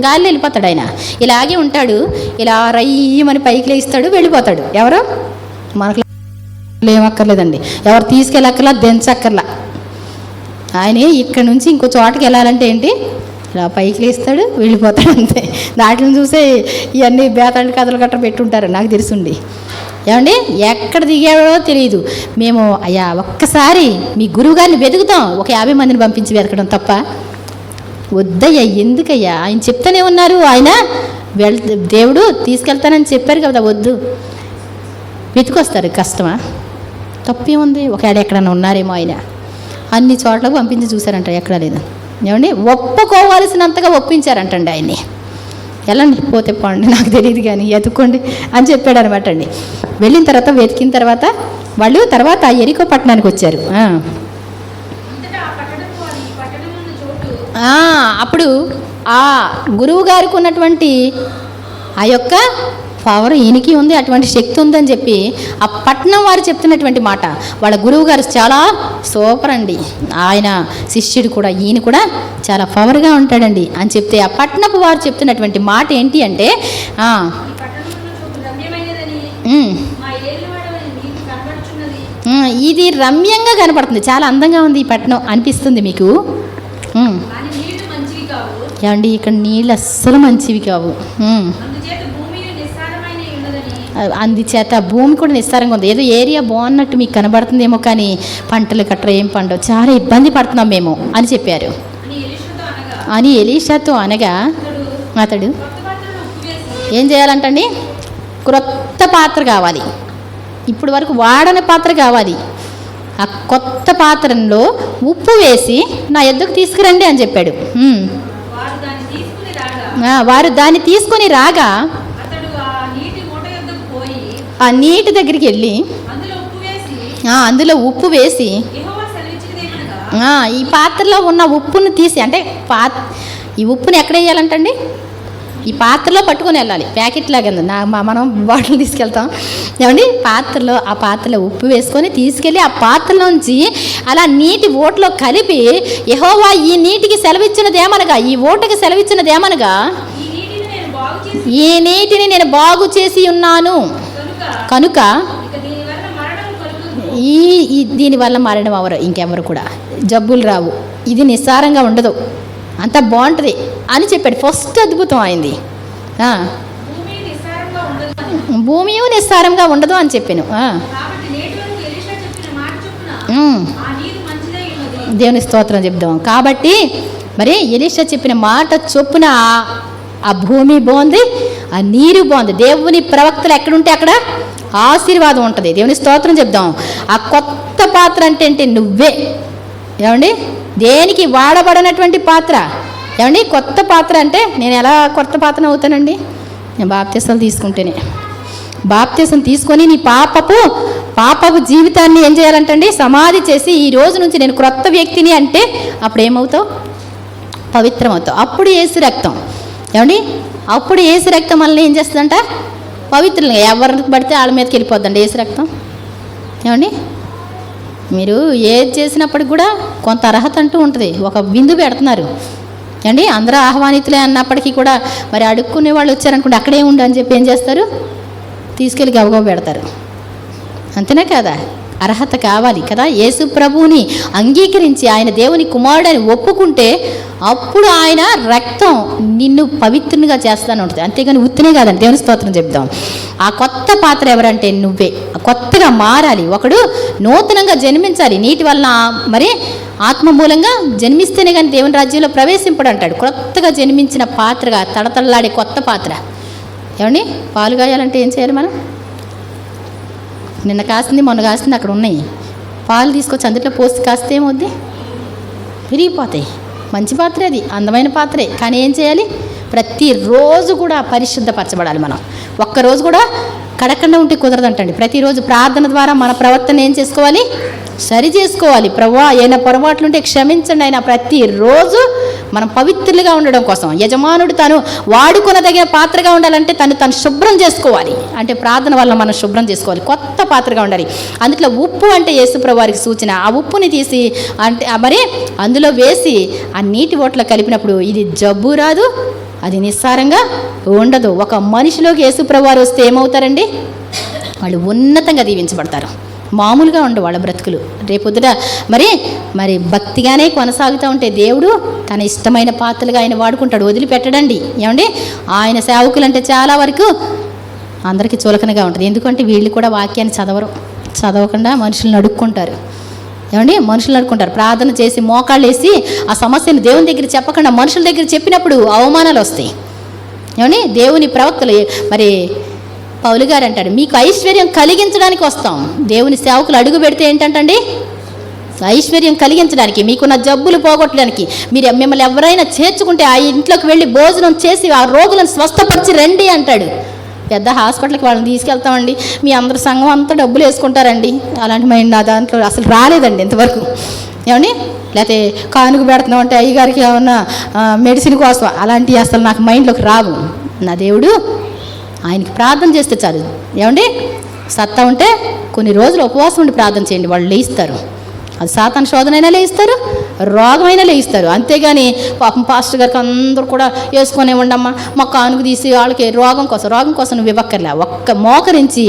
గాలిలో వెళ్ళిపోతాడు. ఆయన ఇలాగే ఉంటాడు, ఇలా రయ్యమని పైకి లేస్తాడు, వెళ్ళిపోతాడు. ఎవరు మనకు ఏమక్కర్లేదండి, ఎవరు తీసుకెళ్ళక్కర్లా, దించక్కర్లా. ఆయన ఇక్కడ నుంచి ఇంకో చోటకి వెళ్ళాలంటే ఏంటి, ఇలా పైకి లేస్తాడు, వెళ్ళిపోతాడు, అంతే. దాంట్లో చూసే ఇవన్నీ బేతాళి కథలు గట్రా పెట్టుంటారు నాకు తెలుసుండి. ఏమండి ఎక్కడ దిగాడో తెలియదు. మేము అయ్యా ఒక్కసారి మీ గురువుగారిని వెతుకుతాం, ఒక 50 మందిని పంపించి వెతకడం తప్ప వద్దయ్యా, ఎందుకయ్యా? ఆయన చెప్తానే ఉన్నారు, ఆయన దేవుడు తీసుకెళ్తానని చెప్పారు కదా, వద్దు. వెతుకొస్తారు, కష్టమా? తప్పేముంది? ఒకవేళ ఎక్కడన్నా ఉన్నారేమో. ఆయన అన్ని చోట్లకు పంపించి చూశారంట, ఎక్కడా లేదు. ఏమండి ఒప్పుకోవాల్సినంతగా ఒప్పించారంటండి ఆయన్ని. వెళ్ళండి, పోతే పోండి, నాకు తెలియదు కానీ ఎత్తుక్కోండి అని చెప్పాడు అనమాట అండి. వెళ్ళిన తర్వాత వెతికిన తర్వాత వాళ్ళు తర్వాత యెరికో పట్టణానికి వచ్చారు. అప్పుడు ఆ గురువు గారికి ఉన్నటువంటి ఆ యొక్క పవర్ ఈయనకి ఉంది, అటువంటి శక్తి ఉందని చెప్పి ఆ పట్టణం వారు చెప్తున్నటువంటి మాట, వాళ్ళ గురువు గారు చాలా సూపర్ అండి, ఆయన శిష్యుడు కూడా, ఈయన కూడా చాలా పవర్గా ఉంటాడండి అని చెప్తే ఆ పట్టణపు వారు చెప్తున్నటువంటి మాట ఏంటి అంటే, ఇది రమ్యంగా కనపడుతుంది, చాలా అందంగా ఉంది ఈ పట్టణం అనిపిస్తుంది మీకు. ఏమండి ఇక్కడ నీళ్ళు అస్సలు మంచివి కావు, అందుచేత భూమి కూడా నిస్సారంగా ఉంది. ఏదో ఏరియా బాగున్నట్టు మీకు కనబడుతుందేమో కానీ పంటలు కట్రా ఏం పండవు, చాలా ఇబ్బంది పడుతున్నాం మేము అని చెప్పారు. అని ఎలీషాతో అనగా అతడు ఏం చేయాలంటండి, క్రొత్త పాత్ర కావాలి, ఇప్పుడు వరకు వాడని పాత్ర కావాలి, ఆ కొత్త పాత్రలో ఉప్పు వేసి నా ఎద్దుకు తీసుకురండి అని చెప్పాడు. వారు దాన్ని తీసుకొని రాగా ఆ నీటి దగ్గరికి వెళ్ళి అందులో ఉప్పు వేసి ఈ పాత్రలో ఉన్న ఉప్పును తీసి, అంటే ఈ ఉప్పుని ఎక్కడ వేయాలంటండి, ఈ పాత్రలో పట్టుకొని వెళ్ళాలి. ప్యాకెట్ లాగా మనం బాటిల్ తీసుకెళ్తాం ఏమండి, ఆ పాత్రలో ఉప్పు వేసుకొని తీసుకెళ్ళి ఆ పాత్రలోంచి అలా నీటి ఓట్లో కలిపి, యెహోవా ఈ నీటికి సెలవిచ్చినదేమనగా, ఈ ఓటకి సెలవిచ్చినదేమనగా, ఈ నీటిని నేను బాగు చేసి ఉన్నాను కనుక దీనివల్ల మరణం అవరు, ఇంకెవరు కూడా జబ్బులు రావు, ఇది నిస్సారంగా ఉండదు, అంత బాగుంటుంది అని చెప్పాడు. ఫస్ట్ అద్భుతం అయింది, భూమి నిస్సారంగా ఉండదు అని చెప్పాను. దేవుని స్తోత్రం చెప్దాం. కాబట్టి మరి ఎలీషా చెప్పిన మాట చొప్పున ఆ భూమి బాగుంది, ఆ నీరు బాగుంది. దేవుని ప్రవక్తలు ఎక్కడుంటే అక్కడ ఆశీర్వాదం ఉంటుంది. దేవుని స్తోత్రం చెప్దాం. ఆ కొత్త పాత్ర అంటే ఏంటి, నువ్వే. ఏమండి దేనికి వాడబడినటువంటి పాత్ర, ఏమండి కొత్త పాత్ర అంటే నేను ఎలా కొత్త పాత్ర అవుతానండి, నేను బాప్తీసాలు తీసుకుంటేనే. బాప్తీసం తీసుకొని నీ పాపపు జీవితాన్ని ఏం చేయాలంటండి, సమాధి చేసి ఈ రోజు నుంచి నేను క్రొత్త వ్యక్తిని అంటే అప్పుడు ఏమవుతావు, పవిత్రం అవుతావు. అప్పుడు యేసు రక్తం, ఏమండి అప్పుడు యేసు రక్తం మనల్ని ఏం చేస్తుందంట? పవిత్రులు. ఎవరికి పడితే వాళ్ళ మీదకి వెళ్ళిపోద్దండి యేసు రక్తం. ఏమండి మీరు ఏది చేసినప్పటికి కూడా కొంత అర్హత అంటూ ఉంటుంది. ఒక బిందు పెడుతున్నారు అండి, అందరూ ఆహ్వానితులే అన్నప్పటికీ కూడా మరి అడుక్కునే వాళ్ళు వచ్చారనుకోండి, అక్కడే ఉండు అని చెప్పి ఏం చేస్తారు? తీసుకెళ్ళి గబగబ పెడతారు. అంతేనా కదా? అర్హత కావాలి కదా. యేసు ప్రభువుని అంగీకరించి ఆయన దేవుని కుమారుడని ఒప్పుకుంటే అప్పుడు ఆయన రక్తం నిన్ను పవిత్రునిగా చేస్తాను ఉంటుంది. అంతేగాని ఉత్తినే కాదండి. దేవుని స్తోత్రం చెప్దాం. ఆ కొత్త పాత్ర ఎవరంటే నువ్వే. కొత్తగా మారాలి. ఒకడు నూతనంగా జన్మించాలి. నీటి వలన మరి ఆత్మ మూలంగా జన్మిస్తేనే కానీ దేవుని రాజ్యంలో ప్రవేశింపడు అంటాడు. కొత్తగా జన్మించిన పాత్రగా తడతడలాడే కొత్త పాత్ర. ఏమండి పాలు కాయాలంటే ఏం చేయాలి మనం? నిన్న కాసింది మొన్న కాసింది అక్కడ ఉన్నాయి. పాలు తీసుకొచ్చి అందులో పోసి కాస్తే ఏమవుద్ది? విరిగిపోతాయి. మంచి పాత్రే అది, అందమైన పాత్రే. కానీ ఏం చేయాలి? ప్రతిరోజు కూడా పరిశుద్ధపరచబడాలి. మనం ఒక్కరోజు కూడా కడకుండా ఉంటే కుదరదంటండి. ప్రతిరోజు ప్రార్థన ద్వారా మన ప్రవర్తన ఏం చేసుకోవాలి? సరి చేసుకోవాలి. ప్రభువా ఏమైనా పొరపాట్లుంటే క్షమించండి. అయినా ప్రతిరోజు మనం పవిత్రులుగా ఉండడం కోసం యజమానుడు తను వాడుకొనదగిన పాత్రగా ఉండాలంటే తను శుభ్రం చేసుకోవాలి. అంటే ప్రార్థన వల్ల మనం శుభ్రం చేసుకోవాలి. కొత్త పాత్రగా ఉండాలి. అందులో ఉప్పు అంటే యేసుప్రభు వారికి సూచన. ఆ ఉప్పుని తీసి అంటే మరి అందులో వేసి ఆ నీటి ఓట్లో కలిపినప్పుడు ఇది జబ్బు రాదు, అది నిస్సారంగా ఉండదు. ఒక మనిషిలోకి యేసుప్రభు వారు వస్తే ఏమవుతారండి? వాళ్ళు ఉన్నతంగా దీవించబడతారు. మామూలుగా ఉండు వాళ్ళ బ్రతుకులు. రేపొద్దుట మరి భక్తిగానే కొనసాగుతూ ఉంటే దేవుడు తన ఇష్టమైన పాత్రలుగా ఆయన వాడుకుంటాడు. వదిలిపెట్టడండి. ఏమండి ఆయన సేవకులు అంటే చాలా వరకు అందరికీ చులకనగా ఉంటుంది. ఎందుకంటే వీళ్ళు కూడా వాక్యాన్ని చదవకుండా మనుషులను అడుక్కుంటారు. ఏమండి మనుషులు అడుక్కుంటారు. ప్రార్థన చేసి మోకాళ్ళు వేసి ఆ సమస్యను దేవుని దగ్గర చెప్పకుండా మనుషుల దగ్గర చెప్పినప్పుడు అవమానాలు వస్తాయి. ఏమండి దేవుని ప్రవక్తలు మరి పౌలు గారు అంటాడు, మీకు ఐశ్వర్యం కలిగించడానికి వస్తాం. దేవుని సేవకులు అడుగు పెడితే ఏంటంటండి? ఐశ్వర్యం కలిగించడానికి, మీకున్న జబ్బులు పోగొట్టడానికి. మిమ్మల్ని ఎవరైనా చేర్చుకుంటే ఆ ఇంట్లోకి వెళ్ళి భోజనం చేసి ఆ రోగులను స్వస్థపరిచి రండి అంటాడు. పెద్ద హాస్పిటల్కి వాళ్ళని తీసుకెళ్తామండి, మీ అందరు సంఘం అంతా డబ్బులు వేసుకుంటారండి. అలాంటి మైండ్ నా దాంట్లో అసలు రాలేదండి ఇంతవరకు. ఏమండి లేకపోతే కానుక పెడుతున్నాం అంటే అయ్యగారికి ఏమన్నా మెడిసిన్ కోసం అలాంటివి అసలు నాకు మైండ్లోకి రావు. నా దేవుడు ఆయనకి ప్రార్థన చేస్తే చాలు. ఏమండి సత్తా ఉంటే కొన్ని రోజులు ఉపవాసం ఉండి ప్రార్థన చేయండి, వాళ్ళు లేయిస్తారు. అది సాతాను శోధనైనా లేయిస్తారు, రోగమైనా లేయిస్తారు. అంతేగాని పాపం పాస్టర్ గారికి అందరూ కూడా వేసుకొని ఉండమ్మా మా కానుక తీసి వాళ్ళకి రోగం కోసం నువ్వు ఇవ్వక్కర్లే. ఒక్క మోకరించి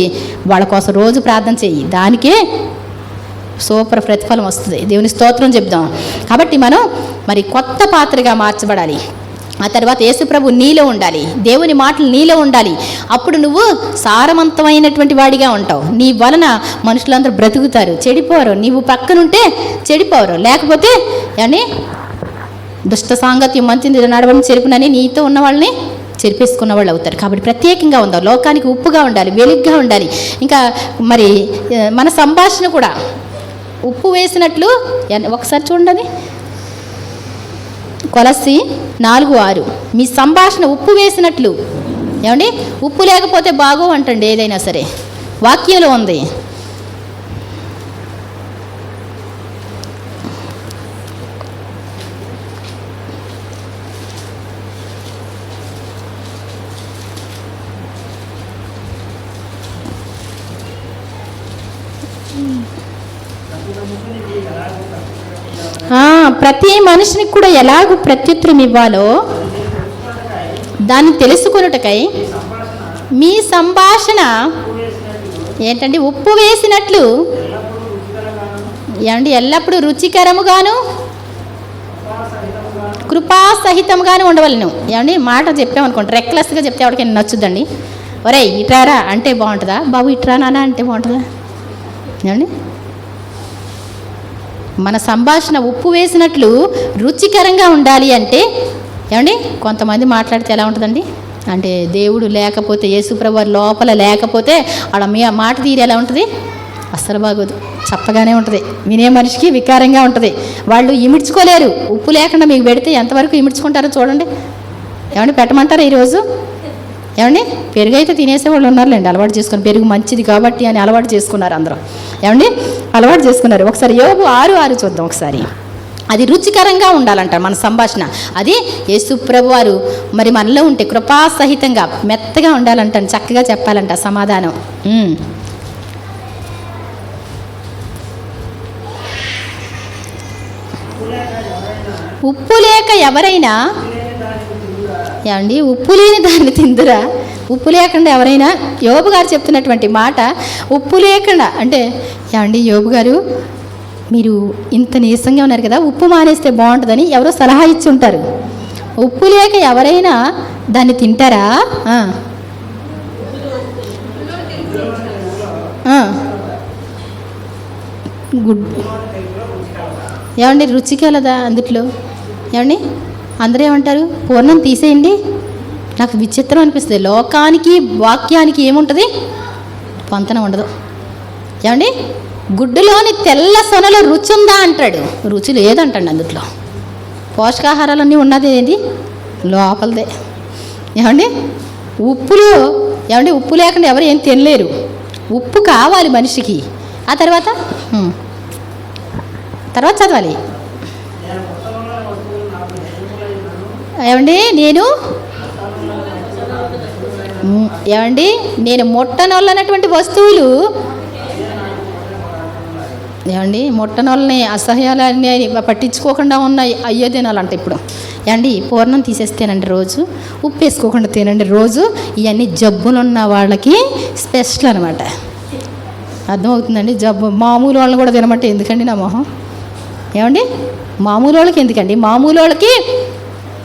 వాళ్ళ కోసం రోజు ప్రార్థన చెయ్యి, దానికే సూపర్ ప్రతిఫలం వస్తుంది. దేవుని స్తోత్రం చెప్దాం. కాబట్టి మనం మరి కొత్త పాత్రగా మార్చబడాలి. ఆ తర్వాత యేసుప్రభు నీలో ఉండాలి, దేవుని మాటలు నీలో ఉండాలి. అప్పుడు నువ్వు సారవంతమైనటువంటి వాడిగా ఉంటావు. నీ వలన మనుషులందరూ బ్రతుకుతారు, చెడిపోరు. నీవు పక్కనుంటే చెడిపోరు, లేకపోతే అని దుష్ట సాంగత్యం మంచి నడవడం చెరుపునని నీతో ఉన్న వాళ్ళని చెరిపేసుకున్న వాళ్ళు అవుతారు. కాబట్టి ప్రత్యేకంగా ఉందాం, లోకానికి ఉప్పుగా ఉండాలి, వెలుగుగా ఉండాలి. ఇంకా మరి మన సంభాషణ కూడా ఉప్పు వేసినట్లు ఒకసారి చూడండి, కొలస్సీ 4:6 మీ సంభాషణ ఉప్పు వేసినట్లు. ఏమండి ఉప్పు లేకపోతే బాగో అంటండి ఏదైనా సరే, వాక్యంలో ఉంది. ప్రతి మనిషిని కూడా ఎలాగూ ప్రత్యుత్తరం ఇవ్వాలో దాన్ని తెలుసుకొనుటకై మీ సంభాషణ ఏంటండి ఉప్పు వేసినట్లు ఏమండి ఎల్లప్పుడూ రుచికరముగాను కృపాసహితంగాను ఉండవలను. ఏమండి మాట చెప్పామనుకోండి, రెక్లెస్గా చెప్తే ఎవరికైనా నచ్చుద్దండి. ఒరే ఇట్రారా అంటే బాగుంటుందా? బాబు ఇట్రా నానా అంటే బాగుంటుందా? ఏమండి మన సంభాషణ ఉప్పు వేసినట్లు రుచికరంగా ఉండాలి అంటే ఏమండి కొంతమంది మాట్లాడితే ఎలా ఉంటుందండి అంటే దేవుడు లేకపోతే యేసుప్రభు లోపల లేకపోతే ఆడ మీ మాట తీరు ఎలా ఉంటుంది? అస్సలు బాగోదు, చప్పగానే ఉంటుంది, వినే మనిషికి వికారంగా ఉంటుంది. వాళ్ళు ఇమిడ్చుకోలేరు. ఉప్పు లేకుండా మీకు పెడితే ఎంతవరకు ఇమిడ్చుకుంటారో చూడండి. ఏమండి పెట్టమంటారా ఈరోజు? ఏమండి పెరుగు అయితే తినేసేవాళ్ళు ఉన్నారులేండి, అలవాటు చేసుకుని పెరుగు మంచిది కాబట్టి అని అలవాటు చేసుకున్నారు అందరూ. ఏమండి అలవాటు చేసుకున్నారు. ఒకసారి యోబు 6:6 చూద్దాం. ఒకసారి అది రుచికరంగా ఉండాలంటారు మన సంభాషణ. అది యేసు ప్రభు వారు మరి మనలో ఉంటే కృపాసహితంగా మెత్తగా ఉండాలంటాను, చక్కగా చెప్పాలంట సమాధానం. ఉప్పు లేక ఎవరైనా ఏమండి ఉప్పు లేని దాన్ని తిందురా? ఉప్పు లేకుండా ఎవరైనా, యోబు గారు చెప్తున్నటువంటి మాట ఉప్పు లేకుండా అంటే ఏమండి యోబు గారు మీరు ఇంత నీరసంగా ఉన్నారు కదా, ఉప్పు మానేస్తే బాగుంటుందని ఎవరో సలహా ఇచ్చి ఉంటారు. ఉప్పు లేక ఎవరైనా దాన్ని తింటారా? గుడ్ ఏమండి రుచికలదా అందుట్లో? ఏమండి అందరూ ఏమంటారు? పూర్ణం తీసేయండి. నాకు విచిత్రం అనిపిస్తుంది. లోకానికి వాక్యానికి ఏముంటుంది? పొంతన ఉండదు. ఏమండి గుడ్డులోని తెల్ల సొనలో రుచి ఉందా అంటాడు. రుచి లేదంటండి అందుట్లో. పోషకాహారాలన్నీ ఉన్నది ఏంటి? లోపలదే. ఏమండి ఉప్పులో ఏమండి ఉప్పు లేకుండా ఎవరు ఏం తినలేరు. ఉప్పు కావాలి మనిషికి. ఆ తర్వాత చదవాలి. నేను మొట్టనొల్లనటువంటి వస్తువులు మొట్టనొల్లని అసహ్యాలన్నీ పట్టించుకోకుండా ఉన్నాయి అయ్యే తినాలంట ఇప్పుడు. పూర్ణం తీసేస్తేనండి రోజు, ఉప్పు వేసుకోకుండా తినండి రోజు. ఇవన్నీ జబ్బులున్న వాళ్ళకి స్పెషల్ అనమాట. అర్థమవుతుందండి? జబ్బు మామూలు వాళ్ళని కూడా తినమంటే ఎందుకండి నా మొహం? మామూలు వాళ్ళకి ఎందుకండి? మామూలు వాళ్ళకి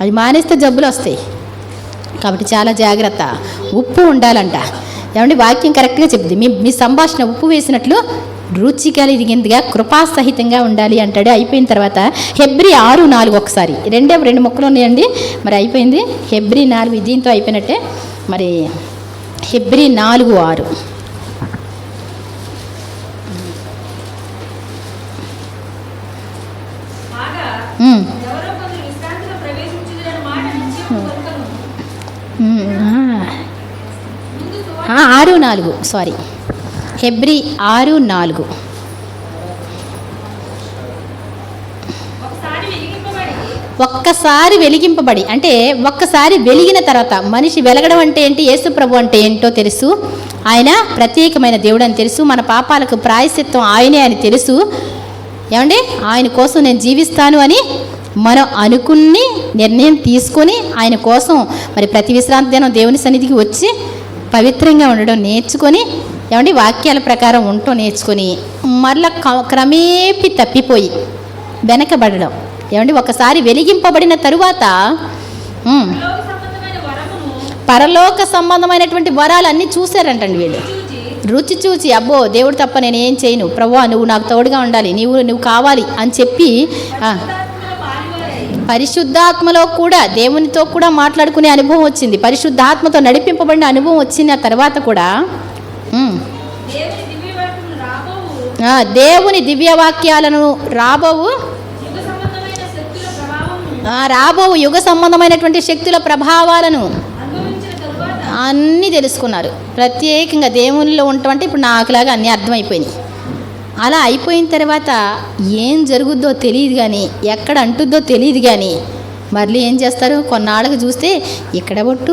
అది మానేస్తే జబ్బులు వస్తాయి. కాబట్టి చాలా జాగ్రత్త. ఉప్పు ఉండాలంట. వాక్యం కరెక్ట్గా చెప్తుంది. మీ సంభాషణ ఉప్పు వేసినట్లు రుచి కలిగిందిగా కృపాసహితంగా ఉండాలి అంటాడు. అయిపోయిన తర్వాత హెబ్రీ 6:4 ఒకసారి 2 మొక్కలు ఉన్నాయండి. మరి అయిపోయింది హెబ్రీ 4. దీంతో అయిపోయినట్టే. మరి హెబ్రీ 4:6 6:4 సారీ హెబ్రీ 6:4 ఒక్కసారి వెలిగింపబడి అంటే ఒక్కసారి వెలిగిన తర్వాత మనిషి వెలగడం అంటే ఏంటి? యేసు ప్రభు అంటే ఏంటో తెలుసు. ఆయన ప్రత్యేకమైన దేవుడు అని తెలుసు. మన పాపాలకు ప్రాయశ్చిత్తం ఆయనే అని తెలుసు. ఆయన కోసం నేను జీవిస్తాను అని మనం అనుకుని నిర్ణయం తీసుకొని ఆయన కోసం మరి ప్రతి విశ్రాంతి దినం దేవుని సన్నిధికి వచ్చి పవిత్రంగా ఉండడం నేర్చుకొని వాక్యాల ప్రకారం ఉండటం నేర్చుకొని మరలా క్రమేపీ తప్పిపోయి వెనకబడడం. ఒకసారి వెలిగింపబడిన తరువాత పరలోక సంబంధమైనటువంటి వరాలన్నీ చూశారంటండి వీళ్ళు. రుచి చూచి అబ్బో దేవుడు తప్ప నేను ఏం చేయను, ప్రభువా నువ్వు నాకు తోడుగా ఉండాలి, నువ్వు కావాలి అని చెప్పి పరిశుద్ధాత్మలో కూడా దేవునితో కూడా మాట్లాడుకునే అనుభవం వచ్చింది. పరిశుద్ధాత్మతో నడిపింపబడిన అనుభవం వచ్చిన తర్వాత కూడా దేవుని దివ్యవాక్యాలను రాబోవు యుగ సంబంధమైనటువంటి శక్తుల ప్రభావాలను అన్నీ తెలుసుకున్నారు. ప్రత్యేకంగా దేవునిలో ఉండటం అంటే ఇప్పుడు నాకులాగా అన్నీ అర్థమైపోయినాయి. అలా అయిపోయిన తర్వాత ఏం జరుగుద్దో తెలియదు కానీ, ఎక్కడ అంటుందో తెలియదు కానీ మళ్ళీ ఏం చేస్తారు? కొన్నాళ్ళకు చూస్తే ఇక్కడ బొట్టు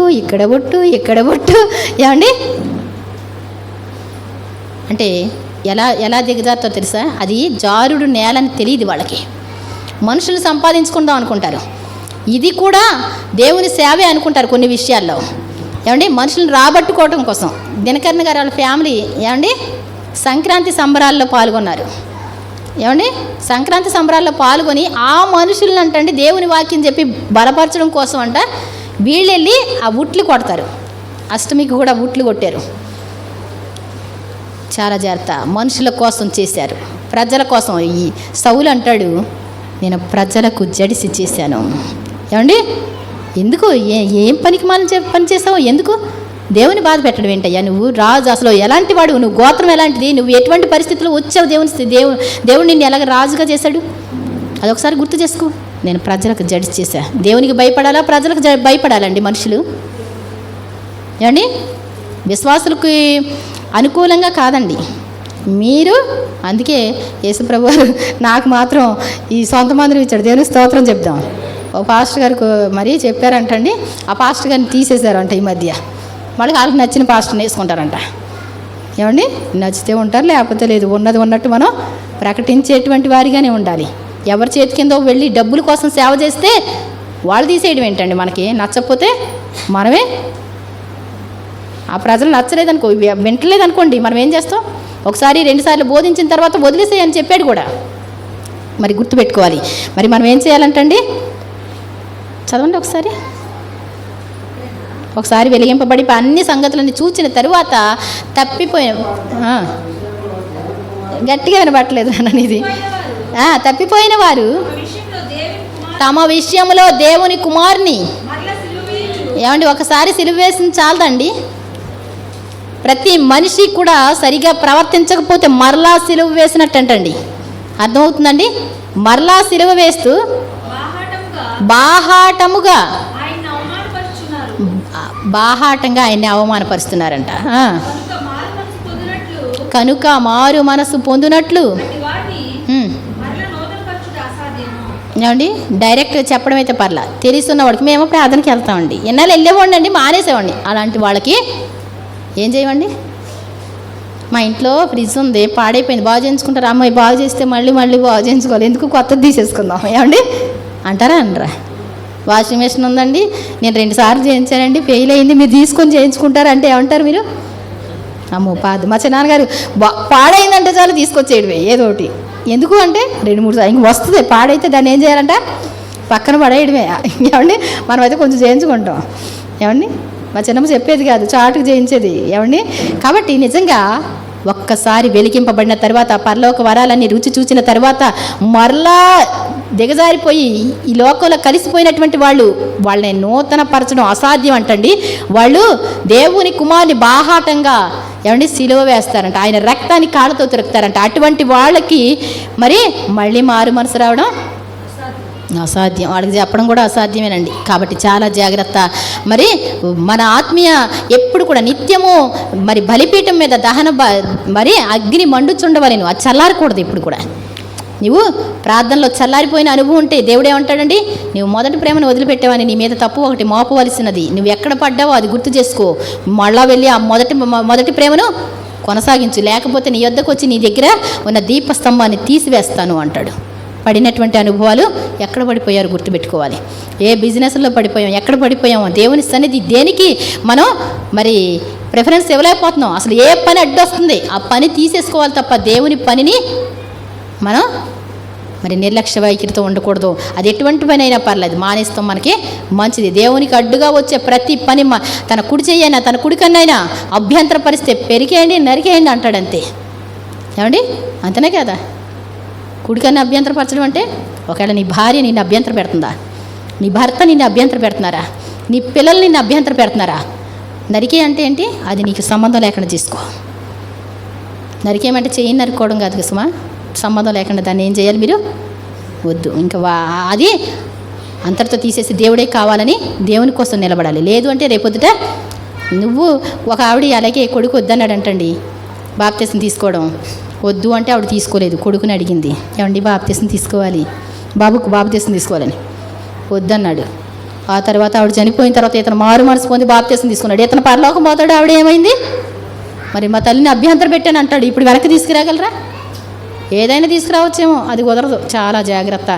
అంటే ఎలా దిగజారుతో తెలుసా? అది జారుడు నేలని తెలియదు వాళ్ళకి. మనుషులు సంపాదించుకుందాం అనుకుంటారు. ఇది కూడా దేవుని సేవే అనుకుంటారు కొన్ని విషయాల్లో. మనుషులను రాబట్టుకోవడం కోసం దినకరణ గారు వాళ్ళ ఫ్యామిలీ సంక్రాంతి సంబరాల్లో పాల్గొన్నారు. సంక్రాంతి సంబరాల్లో పాల్గొని ఆ మనుషులను అంటే దేవుని వాక్యం చెప్పి బలపరచడం కోసం అంట వీళ్ళెళ్ళి ఆ ఉట్లు కొడతారు. అష్టమికి కూడా ఉట్లు కొట్టారు. చాలా జాగ్రత్త. మనుషుల కోసం చేశారు, ప్రజల కోసం. ఈ సౌలు అంటాడు, నేను ప్రజలకు జడిసి చేశాను. ఎందుకు? ఏం పనికి పని చేసావు? ఎందుకు దేవుని బాధ పెట్టడం ఏంటయ్యా? నువ్వు రాజు, అసలు ఎలాంటి వాడు, నువ్వు గోత్రం ఎలాంటిది, నువ్వు ఎటువంటి పరిస్థితుల్లో వచ్చావు? దేవుడు నిన్ను ఎలాగ రాజుగా చేశాడు అదొకసారి గుర్తు చేసుకో. నేను ప్రజలకు జడిసి చేశా. దేవునికి భయపడాలా? ప్రజలకు భయపడాలండి మనుషులు. విశ్వాసులకి అనుకూలంగా కాదండి, మీరు అందుకే యేసుప్రభు వారు నాకు మాత్రం ఈ సొంత మందిరం ఇచ్చాడు. దేవునికి స్తోత్రం చెప్దాం. ఓ పాస్టర్ గారికి మరీ చెప్పారంటండి, ఆ పాస్టర్ గారిని తీసేశారంట ఈ మధ్య. మళ్ళీ వాళ్ళకి నచ్చిన పాస్టర్ని వేసుకుంటారంట. ఏమండి, నచ్చితే ఉంటారు, లేకపోతే లేదు. ఉన్నది ఉన్నట్టు మనం ప్రకటించేటువంటి వారిగానే ఉండాలి. ఎవరి చేతి కింద వెళ్ళి డబ్బుల కోసం సేవ చేస్తే వాళ్ళు తీసేయడం ఏంటండి? మనకి నచ్చకపోతే మనమే, ఆ ప్రజలు నచ్చలేదనుకో, వింటలేదనుకోండి, మనం ఏం చేస్తాం? ఒకసారి 2 సార్లు బోధించిన తర్వాత వదిలేసేయని చెప్పాడు కూడా. మరి గుర్తుపెట్టుకోవాలి. మరి మనం ఏం చేయాలంటండి? చదవండి ఒకసారి వెలిగింపబడి అన్ని సంగతులను చూచిన తరువాత గట్టిగా వినబట్టలేదు అనేది. తప్పిపోయిన వారు తమ విషయంలో దేవుని కుమారుని ఏమండి ఒకసారి సిలువ వేసిన చాలదండి. ప్రతి మనిషి కూడా సరిగా ప్రవర్తించకపోతే మరలా సిలువ వేసినట్టండి. అర్థమవుతుందండి? మరలా సిలువ వేస్తూ బాహాటంగా ఆయన్ని అవమానపరుస్తున్నారంట. కనుక మారు మనసు పొందినట్లు ఏమండి డైరెక్ట్గా చెప్పడం అయితే పర్లా. తెలుసున్నవాడికి మేము ప్రార్థనకి వెళ్తామండి, ఎన్నాళ్ళు వెళ్ళేవాడిని అండి, మానేసేవాడిని. అలాంటి వాళ్ళకి ఏం చేయమండి? మా ఇంట్లో ఫ్రిడ్జ్ ఉంది, పాడైపోయింది, బాగు చేయించుకుంటారు. అమ్మాయి బాగు చేస్తే మళ్ళీ బాగు చేయించుకోవాలి, ఎందుకు కొత్తది తీసేసుకుందాం ఏమండి అంటారా? అనరా? వాషింగ్ మెషిన్ ఉందండి, నేను 2 సార్లు చేయించానండి, ఫెయిల్ అయింది, మీరు తీసుకొని చేయించుకుంటారంటే ఏమంటారు మీరు? అమ్మో పాదు. మా చిన్నాన్నగారు పాడైందంటే చాలు తీసుకొచ్చేయడమే ఏదో ఒకటి. ఎందుకు అంటే 2-3 సార్లు ఇంక వస్తుంది, పాడైతే దాన్ని ఏం చేయాలంట? పక్కన పడేయడమే. ఏమండి మనమైతే కొంచెం చేయించుకుంటాం. ఏమండి మా చిన్నమ్మ చెప్పేది కాదు, చాటుకు చేయించేది. ఏమండి కాబట్టి నిజంగా ఒక్కసారి వెలిగింపబడిన తర్వాత, పరలోక వరాలన్నీ రుచి చూసిన తర్వాత మరలా దిగజారిపోయి ఈ లోకంలో కలిసిపోయినటువంటి వాళ్ళని నూతన పరచడం అసాధ్యం అంటండి. వాళ్ళు దేవుని కుమారుని బాహాటంగా ఏమండి సిలువ వేస్తారంట, ఆయన రక్తాన్ని కాళ్ళతో తిరుగుతారంట. అటువంటి వాళ్ళకి మరి మళ్ళీ మారు మనసు రావడం అసాధ్యం, వాళ్ళకి చెప్పడం కూడా అసాధ్యమేనండి. కాబట్టి చాలా జాగ్రత్త. మరి మన ఆత్మీయ ఎప్పుడు కూడా నిత్యము మరి బలిపీఠం మీద మరి అగ్ని మండుచుండవలెను, అది చల్లారకూడదు. ఇప్పుడు కూడా నువ్వు ప్రార్థనలో చల్లారిపోయిన అనుభవం ఉంటే దేవుడు ఏమంటాడండి? నువ్వు మొదటి ప్రేమను వదిలిపెట్టావని, నీ మీద తప్పు ఒకటి మోపవలసినది, నువ్వు ఎక్కడ పడ్డావో అది గుర్తు చేసుకో, మళ్ళా వెళ్ళి ఆ మొదటి ప్రేమను కొనసాగించు, లేకపోతే నీ యొద్దకు వచ్చి నీ దగ్గర ఉన్న దీపస్తంభాన్ని తీసివేస్తాను అంటాడు. పడినటువంటి అనుభవాలు ఎక్కడ పడిపోయారు గుర్తుపెట్టుకోవాలి. ఏ బిజినెస్లో పడిపోయాం, ఎక్కడ పడిపోయామో, దేవుని సన్నిధి దేనికి మనం మరి ప్రిఫరెన్స్ ఇవ్వలేకపోతున్నాం. అసలు ఏ పని అడ్డొస్తుంది ఆ పని తీసేసుకోవాలి తప్ప దేవుని పనిని మనం మరి నిర్లక్ష్య వైఖరితో ఉండకూడదు. అది ఎటువంటి పని అయినా పర్లేదు, మానేస్తాం మనకి మంచిది. దేవునికి అడ్డుగా వచ్చే ప్రతి పని తన కుడి చెయ్యైనా తన కుడికన్నైనా అభ్యంతరపరిస్తే పెరికేయండి, నరికేయండి అంటాడంతే. ఏమండి అంతనే కదా? కుడికన్నా అభ్యంతరపరచడం అంటే, ఒకవేళ నీ భార్య నిన్ను అభ్యంతర పెడుతుందా, నీ భర్త నిన్ను అభ్యంతర పెడుతున్నారా, నీ పిల్లలు నిన్ను అభ్యంతర పెడుతున్నారా, నరికే అంటే ఏంటి? అది నీకు సంబంధం లేకుండా చేసుకో. నరికేయమంటే చెయ్యి నరుకోవడం కాదు కసుమా, సంబంధం లేకుండా దాన్ని ఏం చేయాలి మీరు? వద్దు. ఇంకా అది అంతటితో తీసేసి దేవుడే కావాలని దేవుని కోసం నిలబడాలి. లేదు అంటే రేపొద్దుట నువ్వు ఒక ఆవిడ అలాగే కొడుకు వద్దన్నాడు అంటండి, బాప్తిసం తీసుకోవడం వద్దు అంటే ఆవిడ తీసుకోలేదు, కొడుకుని అడిగింది, ఏమండి బాప్తిసం తీసుకోవాలి, బాబుకు బాప్తిసం తీసుకోవాలని, వద్దన్నాడు. ఆ తర్వాత ఆవిడ చనిపోయిన తర్వాత ఇతను మారు మనసు పొంది బాప్తిసం తీసుకున్నాడు. ఇతను పరలోకం పోతాడు, ఆవిడ ఏమైంది? మరి మా తల్లిని అభ్యంతరం పెట్టాను అంటాడు. ఇప్పుడు వెనక్కి తీసుకురాగలరా? ఏదైనా తీసుకురావచ్చేమో, అది కుదరదు. చాలా జాగ్రత్త.